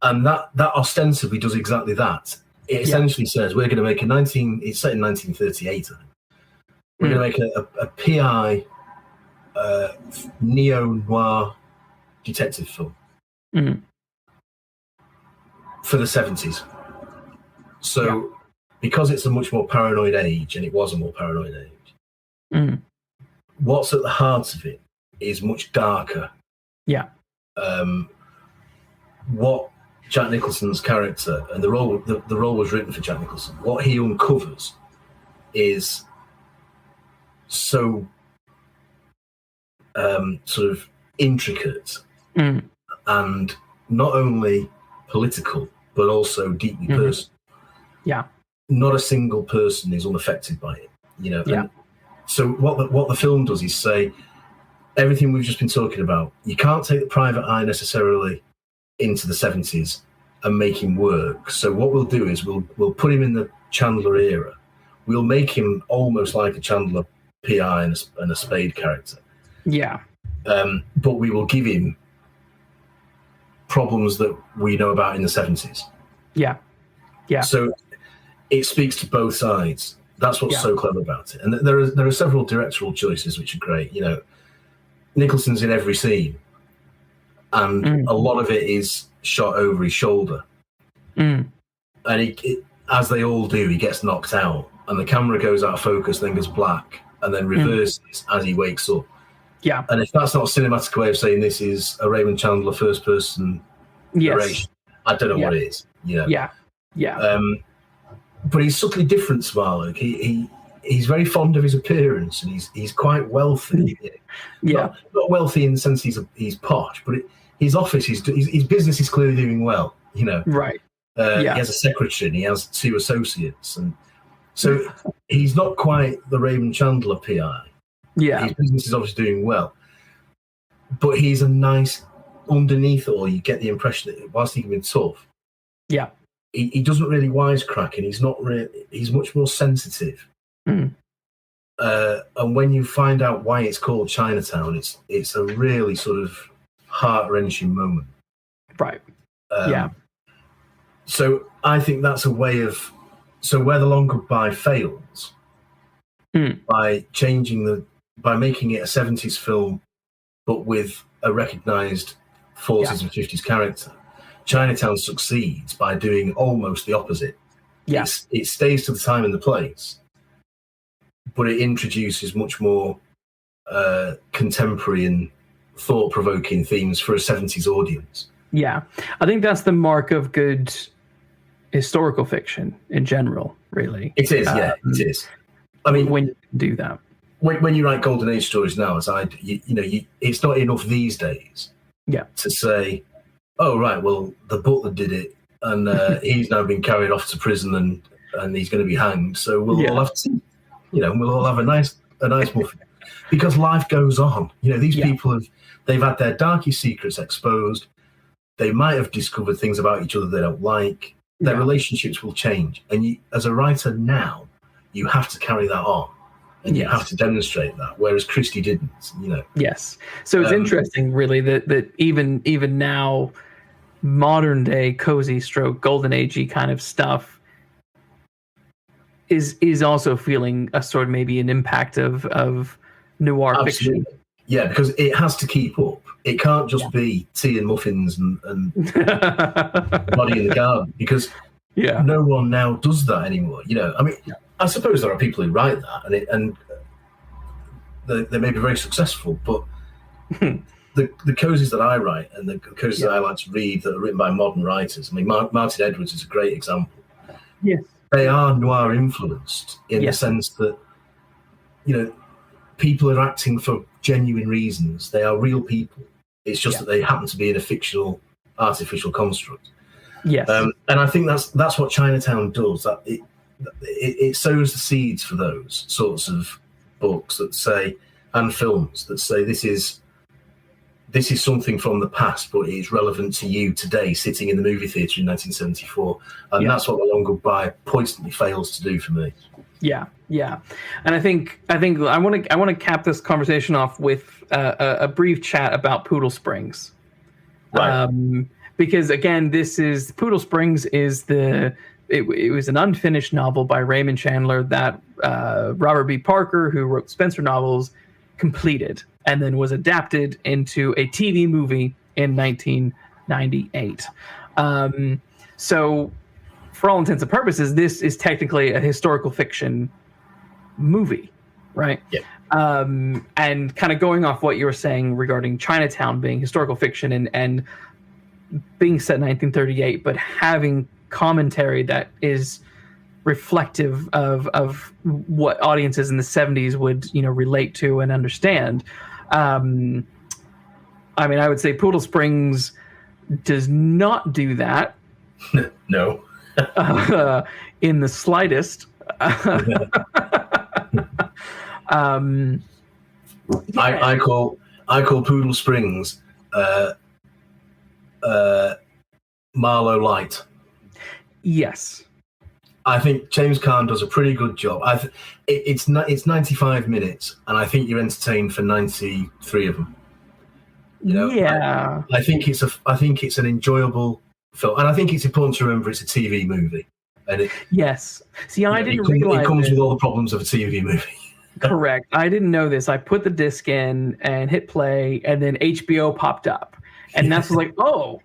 And that ostensibly does exactly that. It essentially says we're going to make it's set in 1938, I think. We're going to make a PI neo-noir detective film for the 70s. So because it's a much more paranoid age, and it was a more paranoid age, what's at the heart of it is much darker. Yeah. What Jack Nicholson's character, and the role was written for Jack Nicholson, what he uncovers is so sort of intricate and not only political but also deeply personal. Yeah. Not a single person is unaffected by it, And so what the film does is say everything we've just been talking about. You can't take the private eye necessarily into the 70s and make him work. So what we'll do is we'll put him in the Chandler era. We'll make him almost like a Chandler PI and a Spade character. Yeah. But we will give him problems that we know about in the 70s. Yeah. Yeah. So it speaks to both sides. That's what's so clever about it. And there are several directorial choices which are great. Nicholson's in every scene, and a lot of it is shot over his shoulder. And as they all do, he gets knocked out, and the camera goes out of focus, then goes black, and then reverses as he wakes up. Yeah. And if that's not a cinematic way of saying this is a Raymond Chandler first-person narration, I don't know what it is. Yeah. Yeah. But he's subtly different to Marlowe. He's very fond of his appearance, and he's quite wealthy. Not wealthy in the sense he's posh, but his office, his business is clearly doing well. Right. He has a secretary, and he has 2 associates, and so he's not quite the Raymond Chandler PI. Yeah, his business is obviously doing well, but he's a nice. Underneath it all, you get the impression that whilst he can be tough, he doesn't really wisecrack, and he's not really. He's much more sensitive. And when you find out why it's called Chinatown, it's a really sort of heart-wrenching moment. Right. So I think that's a way of. So where The Long Goodbye fails, by making it a 70s film, but with a recognised 40s and 50s character, Chinatown succeeds by doing almost the opposite. It stays to the time and the place, but it introduces much more contemporary and thought-provoking themes for a 70s audience. Yeah, I think that's the mark of good historical fiction in general, really. It is, it is. I mean, when you do that. When you write Golden Age stories now, as I do, it's not enough these days to say, oh, right, well, the butler did it, and he's now been carried off to prison and he's going to be hanged, so we'll all have to, we'll all have a nice muffin. Because life goes on. These people they've had their darkest secrets exposed. They might have discovered things about each other they don't like. Their relationships will change. And you, as a writer now, you have to carry that on. And you have to demonstrate that, whereas Christie didn't, Yes. So it's interesting, really, that even now, modern day cozy stroke, golden agey kind of stuff is also feeling a sort of maybe an impact of noir fiction. Yeah, because it has to keep up. It can't just be tea and muffins and body in the garden, because no one now does that anymore. I mean, I suppose there are people who write that, and they may be very successful, but the cozies that I write and the cozies that I like to read that are written by modern writers, I mean, Martin Edwards is a great example. Yes. They are noir influenced in the sense that, people are acting for genuine reasons. They are real people. It's just that they happen to be in a fictional, artificial construct. Yes. And I think that's what Chinatown does. That it sows the seeds for those sorts of books that say, and films that say, this is this is something from the past, but it's relevant to you today, sitting in the movie theatre in 1974, and that's what The Long Goodbye pointedly fails to do for me. Yeah, and I think I want to cap this conversation off with a brief chat about Poodle Springs, Right? because again, Poodle Springs is it was an unfinished novel by Raymond Chandler that Robert B. Parker, who wrote Spencer novels, completed and then was adapted into a TV movie in 1998. So, for all intents and purposes, this is technically a historical fiction movie, right? Yeah. And kind of going off what you were saying regarding Chinatown being historical fiction and being set in 1938, but having commentary that is reflective of what audiences in the 70s would, relate to and understand. I mean, I would say Poodle Springs does not do that. No. In the slightest. I call Poodle Springs Marlowe Light. Yes. I think James Caan does a pretty good job. It's 95 minutes, and I think you're entertained for 93 of them. Yeah. I think it's an enjoyable film, and I think it's important to remember it's a TV movie. And yes. See, I didn't realize it comes with all the problems of a TV movie. Correct. I didn't know this. I put the disc in and hit play, and then HBO popped up, and that's like, oh,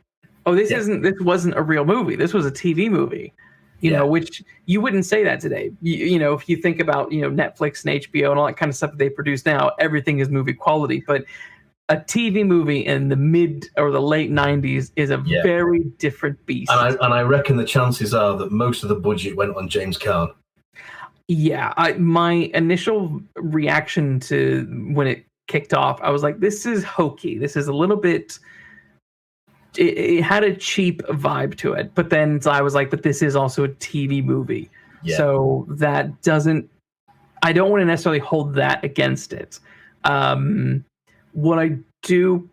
this wasn't a real movie. This was a TV movie. You know, which you wouldn't say that today. If you think about, Netflix and HBO and all that kind of stuff that they produce now, everything is movie quality. But a TV movie in the mid or the late 90s is a very different beast. And I reckon the chances are that most of the budget went on James Caan. Yeah, my initial reaction to when it kicked off, I was like, this is hokey. This is a little bit... It had a cheap vibe to it, but then I was like, but this is also a TV movie. Yeah. So that doesn't, I don't want to necessarily hold that against it. What I do,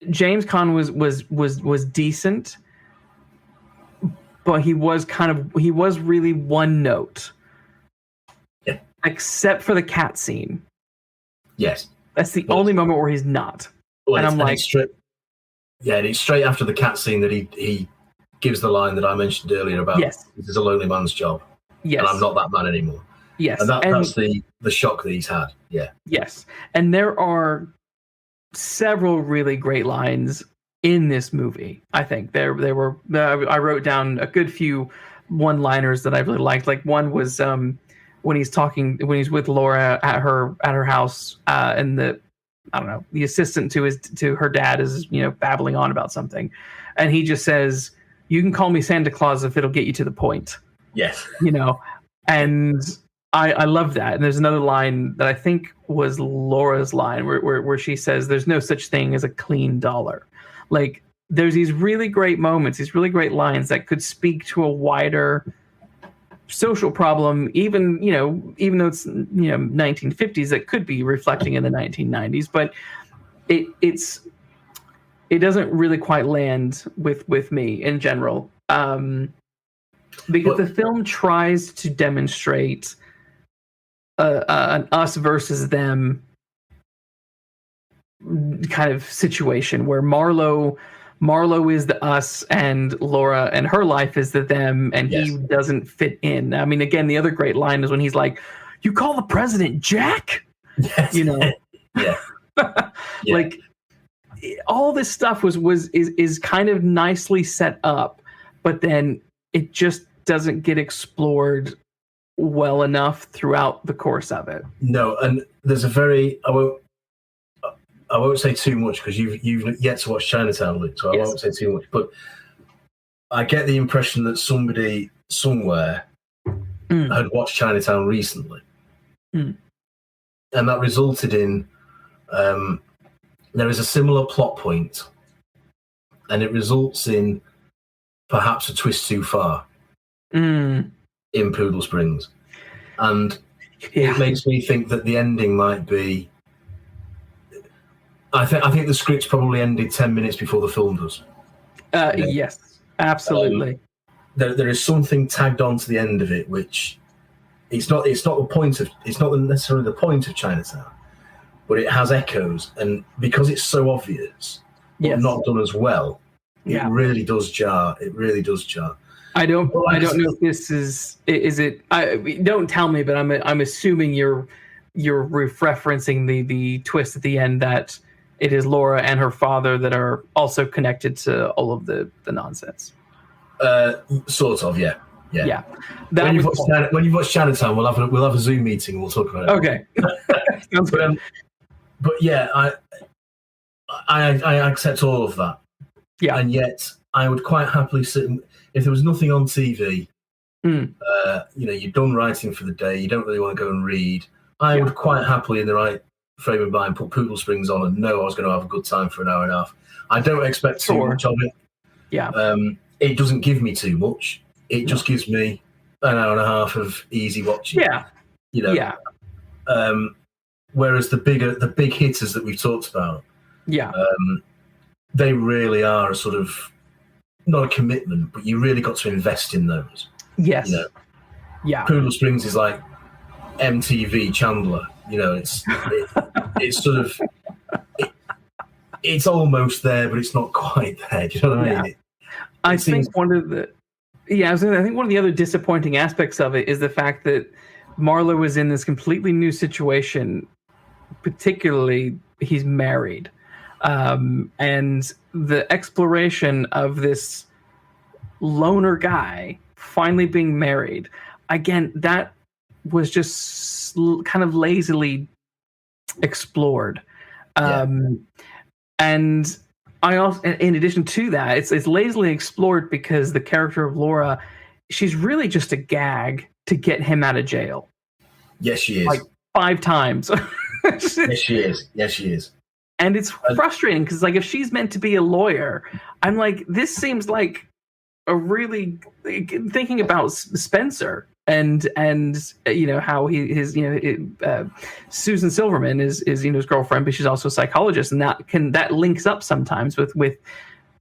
James Caan was decent, but he was really one note. Yeah. Except for the cat scene. Yes. That's the only moment where he's not. Well, and I'm like, it's straight after the cat scene that he gives the line that I mentioned earlier about this is a lonely man's job. Yes. And I'm not that man anymore. Yes. And that's the shock that he's had. Yeah. Yes. And there are several really great lines in this movie. I think there were I wrote down a good few one-liners that I really liked. Like one was when he's with Laura at her house and the assistant to her dad is, babbling on about something. And he just says, "You can call me Santa Claus if it'll get you to the point." Yes. And I love that. And there's another line that I think was Laura's line where she says, "There's no such thing as a clean dollar." Like there's these really great moments, these really great lines that could speak to a wider social problem, even though it's 1950s, that could be reflecting in the 1990s, but it doesn't really quite land with me in general, because the film tries to demonstrate an us versus them kind of situation where Marlowe is the us and Laura and her life is the them, and he doesn't fit in. I mean, again, the other great line is when he's like, "You call the president Jack?" Yes. Yeah. Like all this stuff is kind of nicely set up, but then it just doesn't get explored well enough throughout the course of it. No, and there's I won't say too much because you've yet to watch Chinatown, Luke, so I won't say too much. But I get the impression that somebody somewhere had watched Chinatown recently, and that resulted in there is a similar plot point, and it results in perhaps a twist too far in Poodle Springs, and it makes me think that the ending might be. I think the script's probably ended 10 minutes before the film does. Yes, absolutely. There is something tagged on to the end of it, which it's not necessarily the point of Chinatown, but it has echoes, and because it's so obvious, but not done as well, it really does jar. It really does jar. I don't know if this is it. Don't tell me, but I'm assuming you're referencing the twist at the end that it is Laura and her father that are also connected to all of the nonsense. Sort of, yeah. When you've watched Chinatown, we'll have a Zoom meeting and we'll talk about it. Okay. Sounds good. But yeah, I accept all of that. Yeah. And yet I would quite happily sit if there was nothing on TV. You're done writing for the day. You don't really want to go and read. I would quite happily, in the right frame of mind, put Poodle Springs on and know I was going to have a good time for an hour and a half. I don't expect too much of it. Yeah. It doesn't give me too much. It just gives me an hour and a half of easy watching. Yeah. Yeah. Whereas the big hitters that we've talked about, they really are a sort of, not a commitment, but you really got to invest in those. Yes. Poodle Springs is like MTV Chandler. It's sort of it's almost there, but it's not quite there. Do you know what I mean? I think one of the other disappointing aspects of it is the fact that Marlowe is in this completely new situation. Particularly, he's married, and the exploration of this loner guy finally being married. Again, that was just kind of lazily explored. And I also, in addition to that, it's lazily explored because the character of Laura, she's really just a gag to get him out of jail. Yes, she is. Like 5 times. Yes, she is. And it's frustrating because, like, if she's meant to be a lawyer, I'm like, this seems like a really thinking about Spencer and how Susan Silverman is his girlfriend, but she's also a psychologist, and that links up sometimes with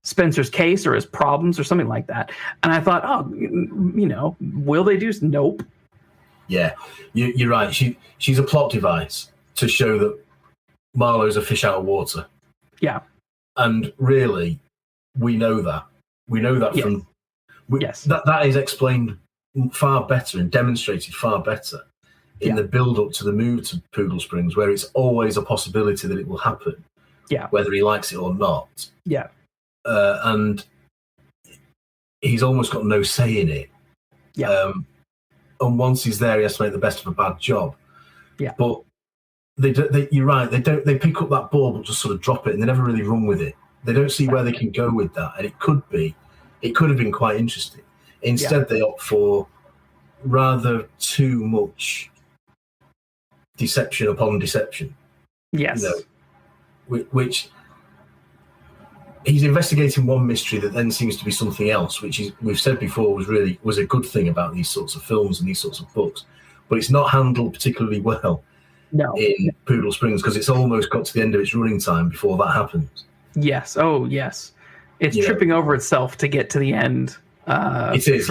Spencer's case or his problems or something like that. And I thought, will they do? Nope. Yeah, you're right. She's a plot device to show that Marlowe's a fish out of water. Yeah. And really, we know that. We know that from... That is explained far better and demonstrated far better in the build-up to the move to Poodle Springs, where it's always a possibility that it will happen, whether he likes it or not. Yeah. And he's almost got no say in it. Yeah. And once he's there, he has to make the best of a bad job. Yeah. But you're right. They pick up that ball but just sort of drop it, and they never really run with it. They don't see where they can go with that, and it could have been quite interesting. Instead, they opt for rather too much deception upon deception. Yes. Which he's investigating one mystery that then seems to be something else, which is, we've said before, was a good thing about these sorts of films and these sorts of books. But it's not handled particularly well in Poodle Springs, because it's almost got to the end of its running time before that happens. Yes. Oh, yes. It's tripping over itself to get to the end. It is.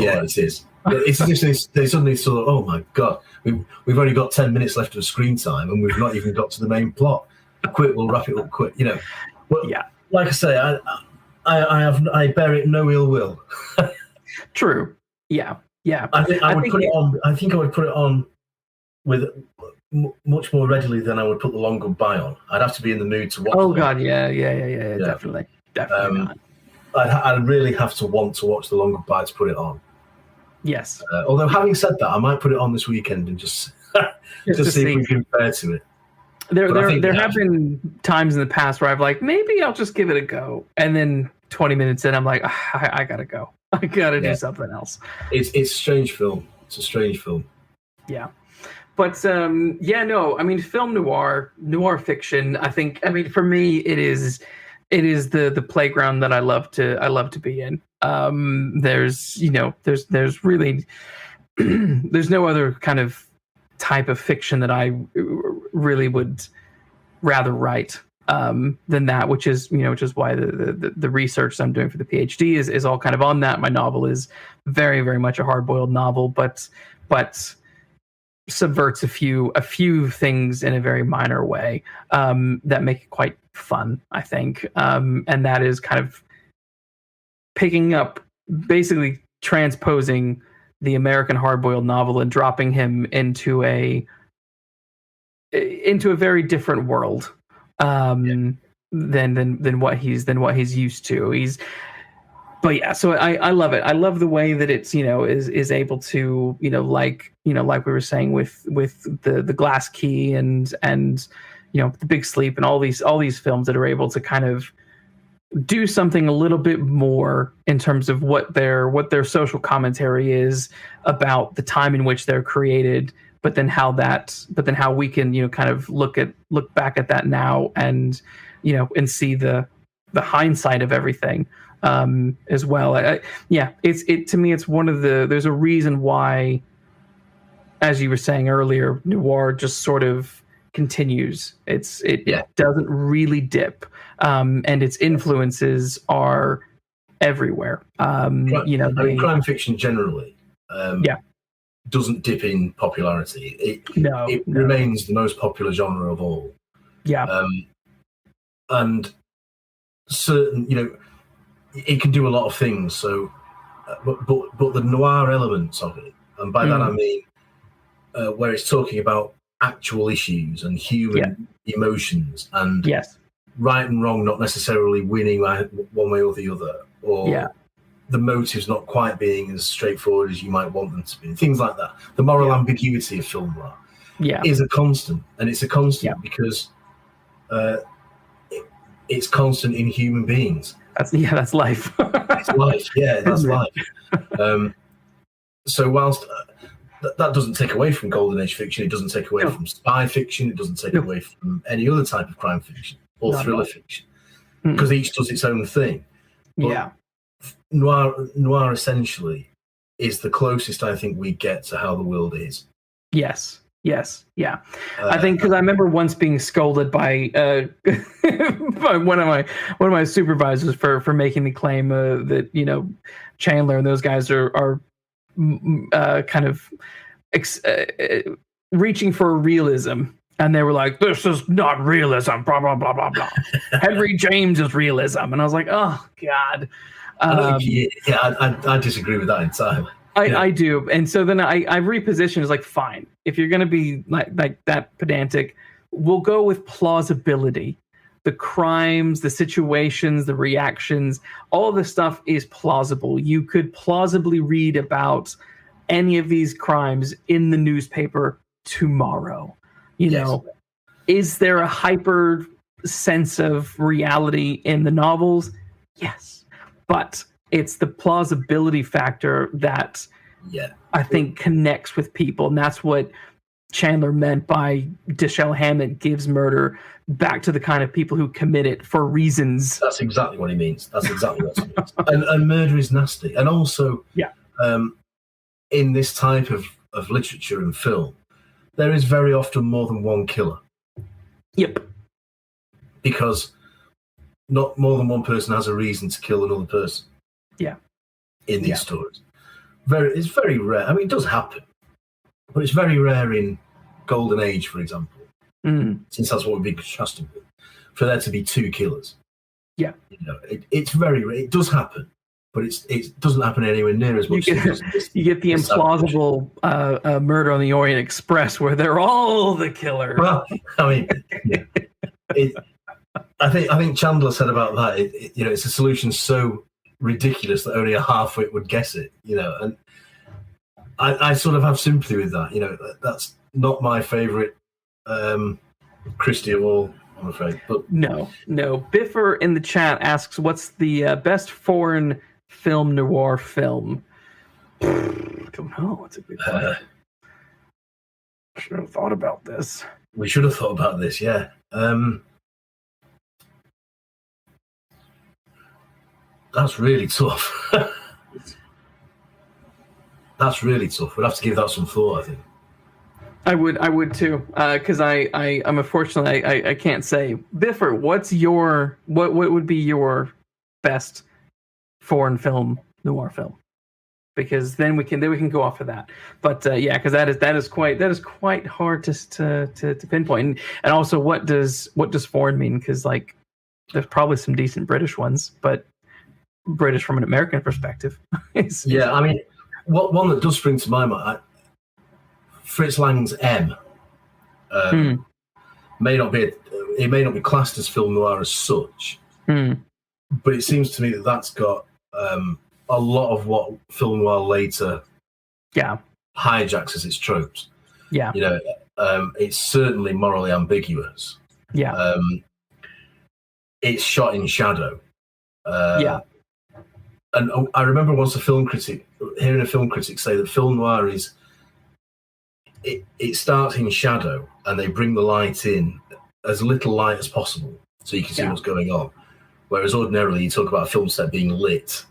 It's as if they suddenly thought, oh my God, we've only got 10 minutes left of screen time and we've not even got to the main plot. We'll wrap it up quick, But like I say, I bear it no ill will. True. Yeah. I think I would put it on with much more readily than I would put The Long Goodbye on. I'd have to be in the mood to watch. Oh God, yeah, definitely not. I'd really have to want to watch The Long Goodbye to put it on. Yes. Although having said that, I might put it on this weekend and just see if we can compare to it. There have been times in the past where I've like, maybe I'll just give it a go, and then 20 minutes in, I'm like, I gotta go. I gotta do something else. It's a strange film. It's a strange film. Yeah. But film noir fiction. For me, it is the playground that I love to be in. There's really there's no other kind of type of fiction that I really would rather write. than that, which is why the research I'm doing for the PhD is all kind of on that. My novel is very, very much a hard-boiled novel, but subverts a few things in a very minor way that make it quite fun, I think. And that is kind of picking up, basically transposing the American hard-boiled novel and dropping him into a very different world than what he's used to. But yeah, so I love it. I love the way that it's is able to like we were saying with the Glass Key and The Big Sleep and all these films that are able to kind of do something a little bit more in terms of what their social commentary is about the time in which they're created, but then how we can kind of look back at that now and and see the hindsight of everything as well. To me it's one of there's a reason why, as you were saying earlier, noir just sort of continues. It doesn't really dip, and its influences are everywhere. Crime fiction generally doesn't dip in popularity. It remains the most popular genre of all. And certain it can do a lot of things. So, but the noir elements of it, and by that I mean where it's talking about actual issues and human emotions and right and wrong not necessarily winning one way or the other, or the motives not quite being as straightforward as you might want them to be, things like that. The moral ambiguity of film noir is a constant, and it's a constant because it's constant in human beings. That's life. It's life. Yeah, that's life. So whilst that doesn't take away from golden age fiction, it doesn't take away from spy fiction, it doesn't take away from any other type of crime fiction or thriller fiction, because each does its own thing. But noir essentially is the closest I think we get to how the world is. Yes. I think because I remember once being scolded by by one of my supervisors for making the claim that Chandler and those guys are kind of reaching for realism, and they were like, "This is not realism." Blah blah blah blah blah. Henry James is realism, and I was like, "Oh God." I disagree with that entirely. I do, and so then I repositioned as like, fine, if you're going to be like that pedantic, we'll go with plausibility. The crimes, the situations, the reactions, all of this stuff is plausible. You could plausibly read about any of these crimes in the newspaper tomorrow. Is there a hyper sense of reality in the novels? Yes, but it's the plausibility factor that I think connects with people, and that's what Chandler meant by Dashiell Hammett gives murder back to the kind of people who commit it for reasons. That's exactly what he means. That's exactly what he means. And murder is nasty. And also, in this type of literature and film, there is very often more than one killer. Yep. Because not more than one person has a reason to kill another person. Yeah. In these stories. It's very rare. I mean, it does happen. But it's very rare in Golden Age, for example, since that's what we've been contrasting with, for there to be two killers. Yeah. It's very rare. It does happen, but it doesn't happen anywhere near as much. You get the implausible Murder on the Orient Express, where they're all the killer. Well, I mean, I think Chandler said about that. It's a solution so ridiculous that only a half-wit would guess it. And I sort of have sympathy with that. That's not my favourite Christie of all, I'm afraid. But no. Biffer in the chat asks, "What's the best foreign film noir film?" I don't know. It's a good question. I should have thought about this. We should have thought about this. Yeah. That's really tough. That's really tough. We'll have to give that some thought, I think. I would too, because I'm unfortunately I can't say. Biffer, what would be your best foreign film, noir film? Because then we can go off of that. But yeah, because that is quite hard to pinpoint. And also, what does foreign mean? Because like there's probably some decent British ones, but British from an American perspective. I mean, one that does spring to my mind, Fritz Lang's M. May not be classed as film noir as such, but it seems to me that that's got a lot of what film noir later hijacks as its tropes. Yeah, it's certainly morally ambiguous. Yeah, it's shot in shadow. And I remember once hearing a film critic say that film noir is it starts in shadow and they bring the light in as little light as possible so you can see what's going on. Whereas ordinarily you talk about a film set being lit,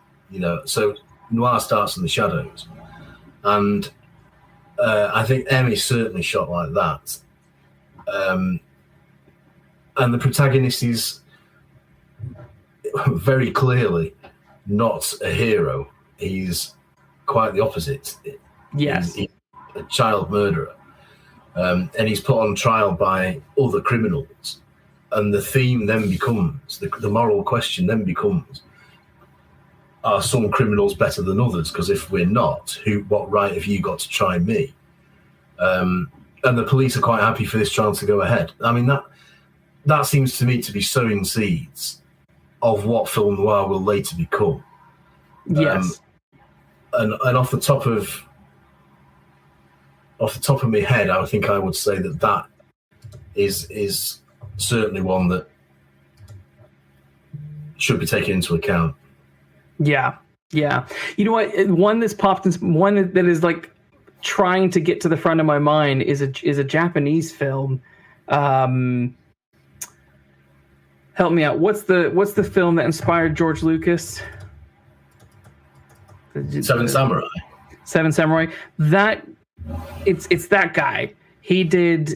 so noir starts in the shadows. And I think M is certainly shot like that. And the protagonist is very clearly not a hero. He's quite the opposite. Yes. He's a child murderer. And he's put on trial by other criminals. And the theme then becomes, the moral question then becomes, are some criminals better than others? Because if we're not, what right have you got to try me? And the police are quite happy for this trial to go ahead. I mean, that seems to me to be sowing seeds of what film noir will later become. Yes. And off the top of my head, I think I would say that is certainly one that should be taken into account. Yeah. You know what? One that's popped in, one that is like trying to get to the front of my mind is a Japanese film. Help me out. What's the film that inspired George Lucas? Seven Samurai. Seven Samurai. That it's that guy. He did.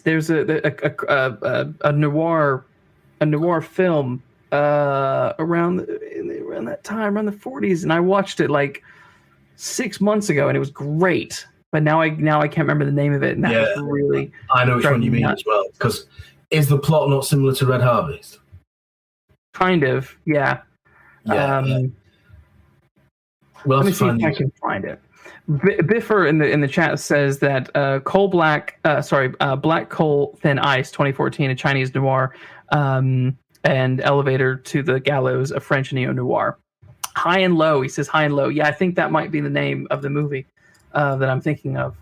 There's a noir film around that time, around the 40s, and I watched it like 6 months ago, and it was great. But now I can't remember the name of it. And that was really. I know which one you mean as well. Because is the plot not similar to Red Harvest? Kind of, yeah. Let me see if I can find it. Biffer in the chat says that Black Coal Thin Ice 2014, a Chinese noir, and Elevator to the Gallows, a French neo-noir. High and Low, he says High and Low. Yeah, I think that might be the name of the movie that I'm thinking of.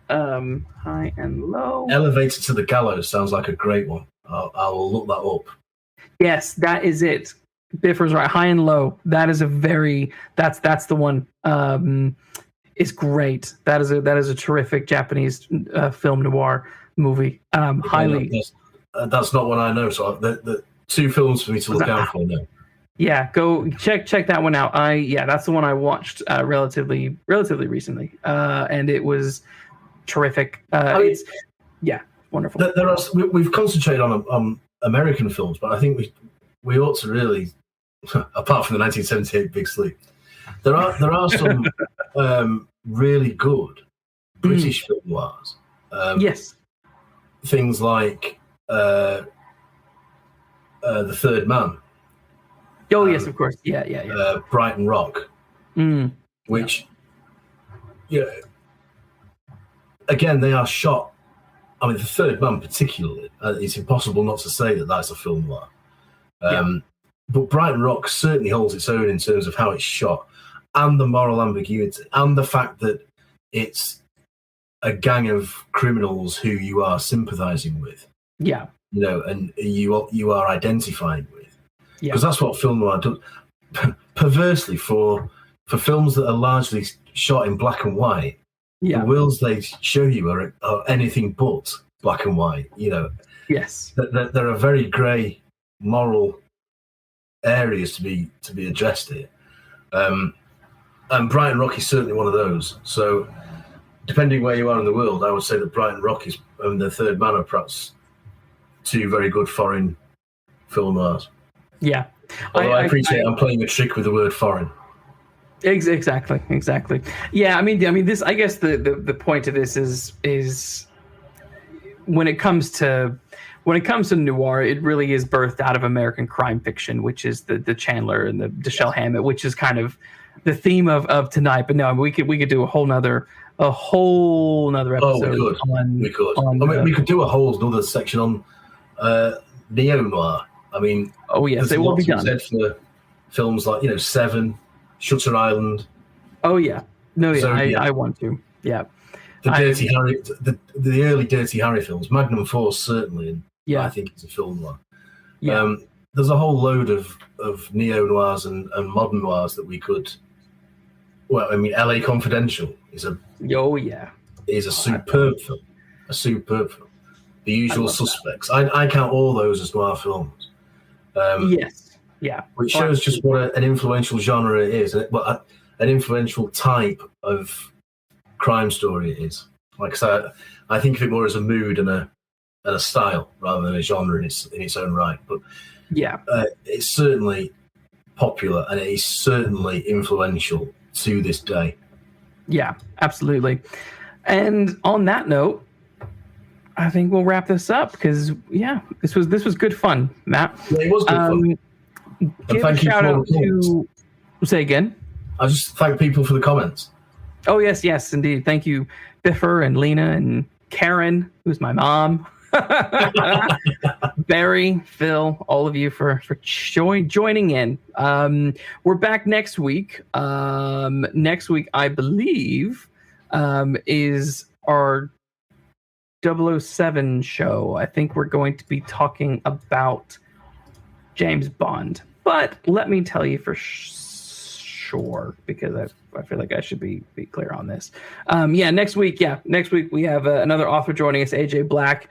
High and Low. Elevator to the Gallows sounds like a great one. I'll look that up. Yes, that is it. Biffer's right. High and Low. That is that's the one. It's great. That is a terrific Japanese film noir movie. Highly. That's not one I know. So the two films for me to look out for now. Yeah, go check that one out. That's the one I watched relatively recently, and it was terrific. It's wonderful. We've concentrated on American films, but I think we ought to really, apart from the 1978 Big Sleep, there are some really good British film noirs. Yes, things like The Third Man. Oh yes, of course. Yeah. Brighton Rock, which again they are shot. I mean, The Third Man particularly, it's impossible not to say that that's a film noir. But Brighton Rock certainly holds its own in terms of how it's shot and the moral ambiguity and the fact that it's a gang of criminals who you are sympathizing with. Yeah. And you are identifying with. Because that's what film noir does. Perversely, for films that are largely shot in black and white, the worlds they show you are anything but black and white. Yes, there are very grey moral areas to be addressed here, and Brighton Rock is certainly one of those. So depending where you are in the world, I would say that Brighton Rock and The Third Man are perhaps two very good foreign film noirs. Yeah. Although I appreciate I'm playing a trick with the word foreign. Exactly. Yeah, I mean, this. I guess the point of this is when it comes to noir, it really is birthed out of American crime fiction, which is the Chandler and the Dashiell Hammett, which is kind of the theme of tonight. But no, I mean, we could do a whole nother episode. We could. We could do a whole other section on neo noir. I mean, oh yes, it will be done. Said for films like Seven, Shutter Island. Oh yeah, I want to. Yeah, the early Dirty Harry films, Magnum Force certainly, and I think it's a film noir. Yeah, there's a whole load of neo noirs and modern noirs that we could. Well, I mean, LA Confidential is a superb film. A superb film. The Usual Suspects. I count all those as noir films. Yes. Yeah. Which shows just what an influential genre it is. An influential type of crime story it is. Like I said, I think of it more as a mood and a style rather than a genre in its own right. But it's certainly popular and it is certainly influential to this day. Yeah, absolutely. And on that note, I think we'll wrap this up because this was good fun, Matt. Yeah, it was good fun. Give a shout out to. Say again. I just thank people for the comments. Oh yes, indeed. Thank you, Biffer and Lena and Karen, who's my mom. Barry, Phil, all of you for joining in. We're back next week. Next week, I believe, is our 007 show. I think we're going to be talking about James Bond. But let me tell you for sure, because I feel like I should be clear on this. Next week we have another author joining us, AJ Black.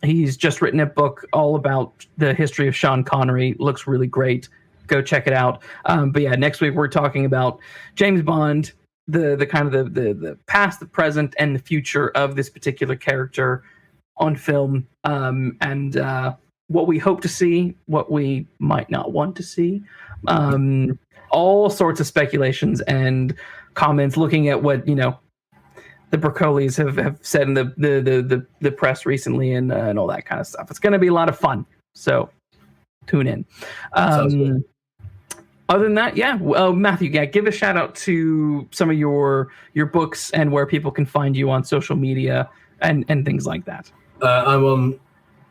He's just written a book all about the history of Sean Connery. Looks really great. Go check it out. Next week we're talking about James Bond, the kind of the past, the present, and the future of this particular character on film, and what we hope to see, what we might not want to see. All sorts of speculations and comments looking at what the Brocolis have said in the press recently and all that kind of stuff. It's going to be a lot of fun, so tune in. Other than that, Matthew, give a shout out to some of your books and where people can find you on social media and things like that. I'm on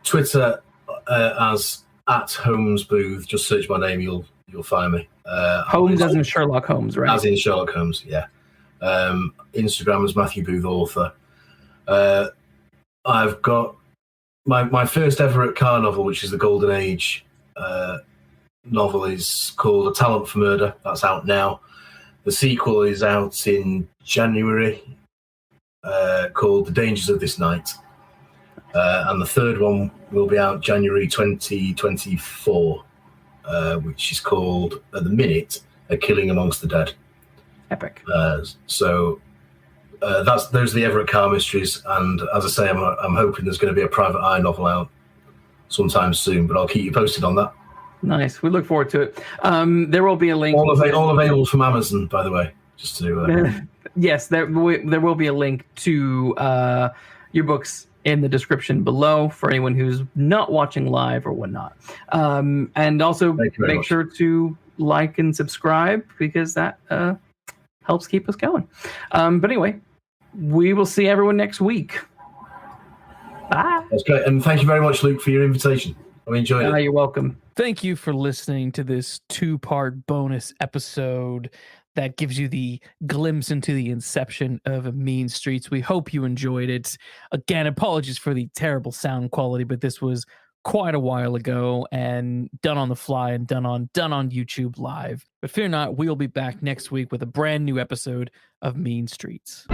Twitter as @HolmesBooth. Just search my name, you'll find me. Holmes as in Sherlock Holmes, right? As in Sherlock Holmes, yeah. Instagram is Matthew Booth Author. I've got my first Everett Carr novel, which is the Golden Age novel, is called A Talent for Murder. That's out now. The sequel is out in January, called The Dangers of This Night. And the third one will be out January 2024, which is called, at the minute, A Killing Amongst the Dead. Epic. Those are the Everett Carr mysteries, and as I say, I'm hoping there's going to be a Private Eye novel out sometime soon, but I'll keep you posted on that. Nice. We look forward to it. There will be a link. All available from Amazon, by the way. Just to yes, there will be a link to your books in the description below for anyone who's not watching live or whatnot. And also make sure to like and subscribe because that helps keep us going. But anyway, we will see everyone next week. Bye. That's great. And thank you very much, Luke, for your invitation. I enjoyed it. You're welcome. Thank you for listening to this 2-part bonus episode that gives you the glimpse into the inception of Mean Streets. We hope you enjoyed it. Again, apologies for the terrible sound quality, but this was quite a while ago and done on the fly and done on YouTube Live. But fear not, we'll be back next week with a brand new episode of Mean Streets.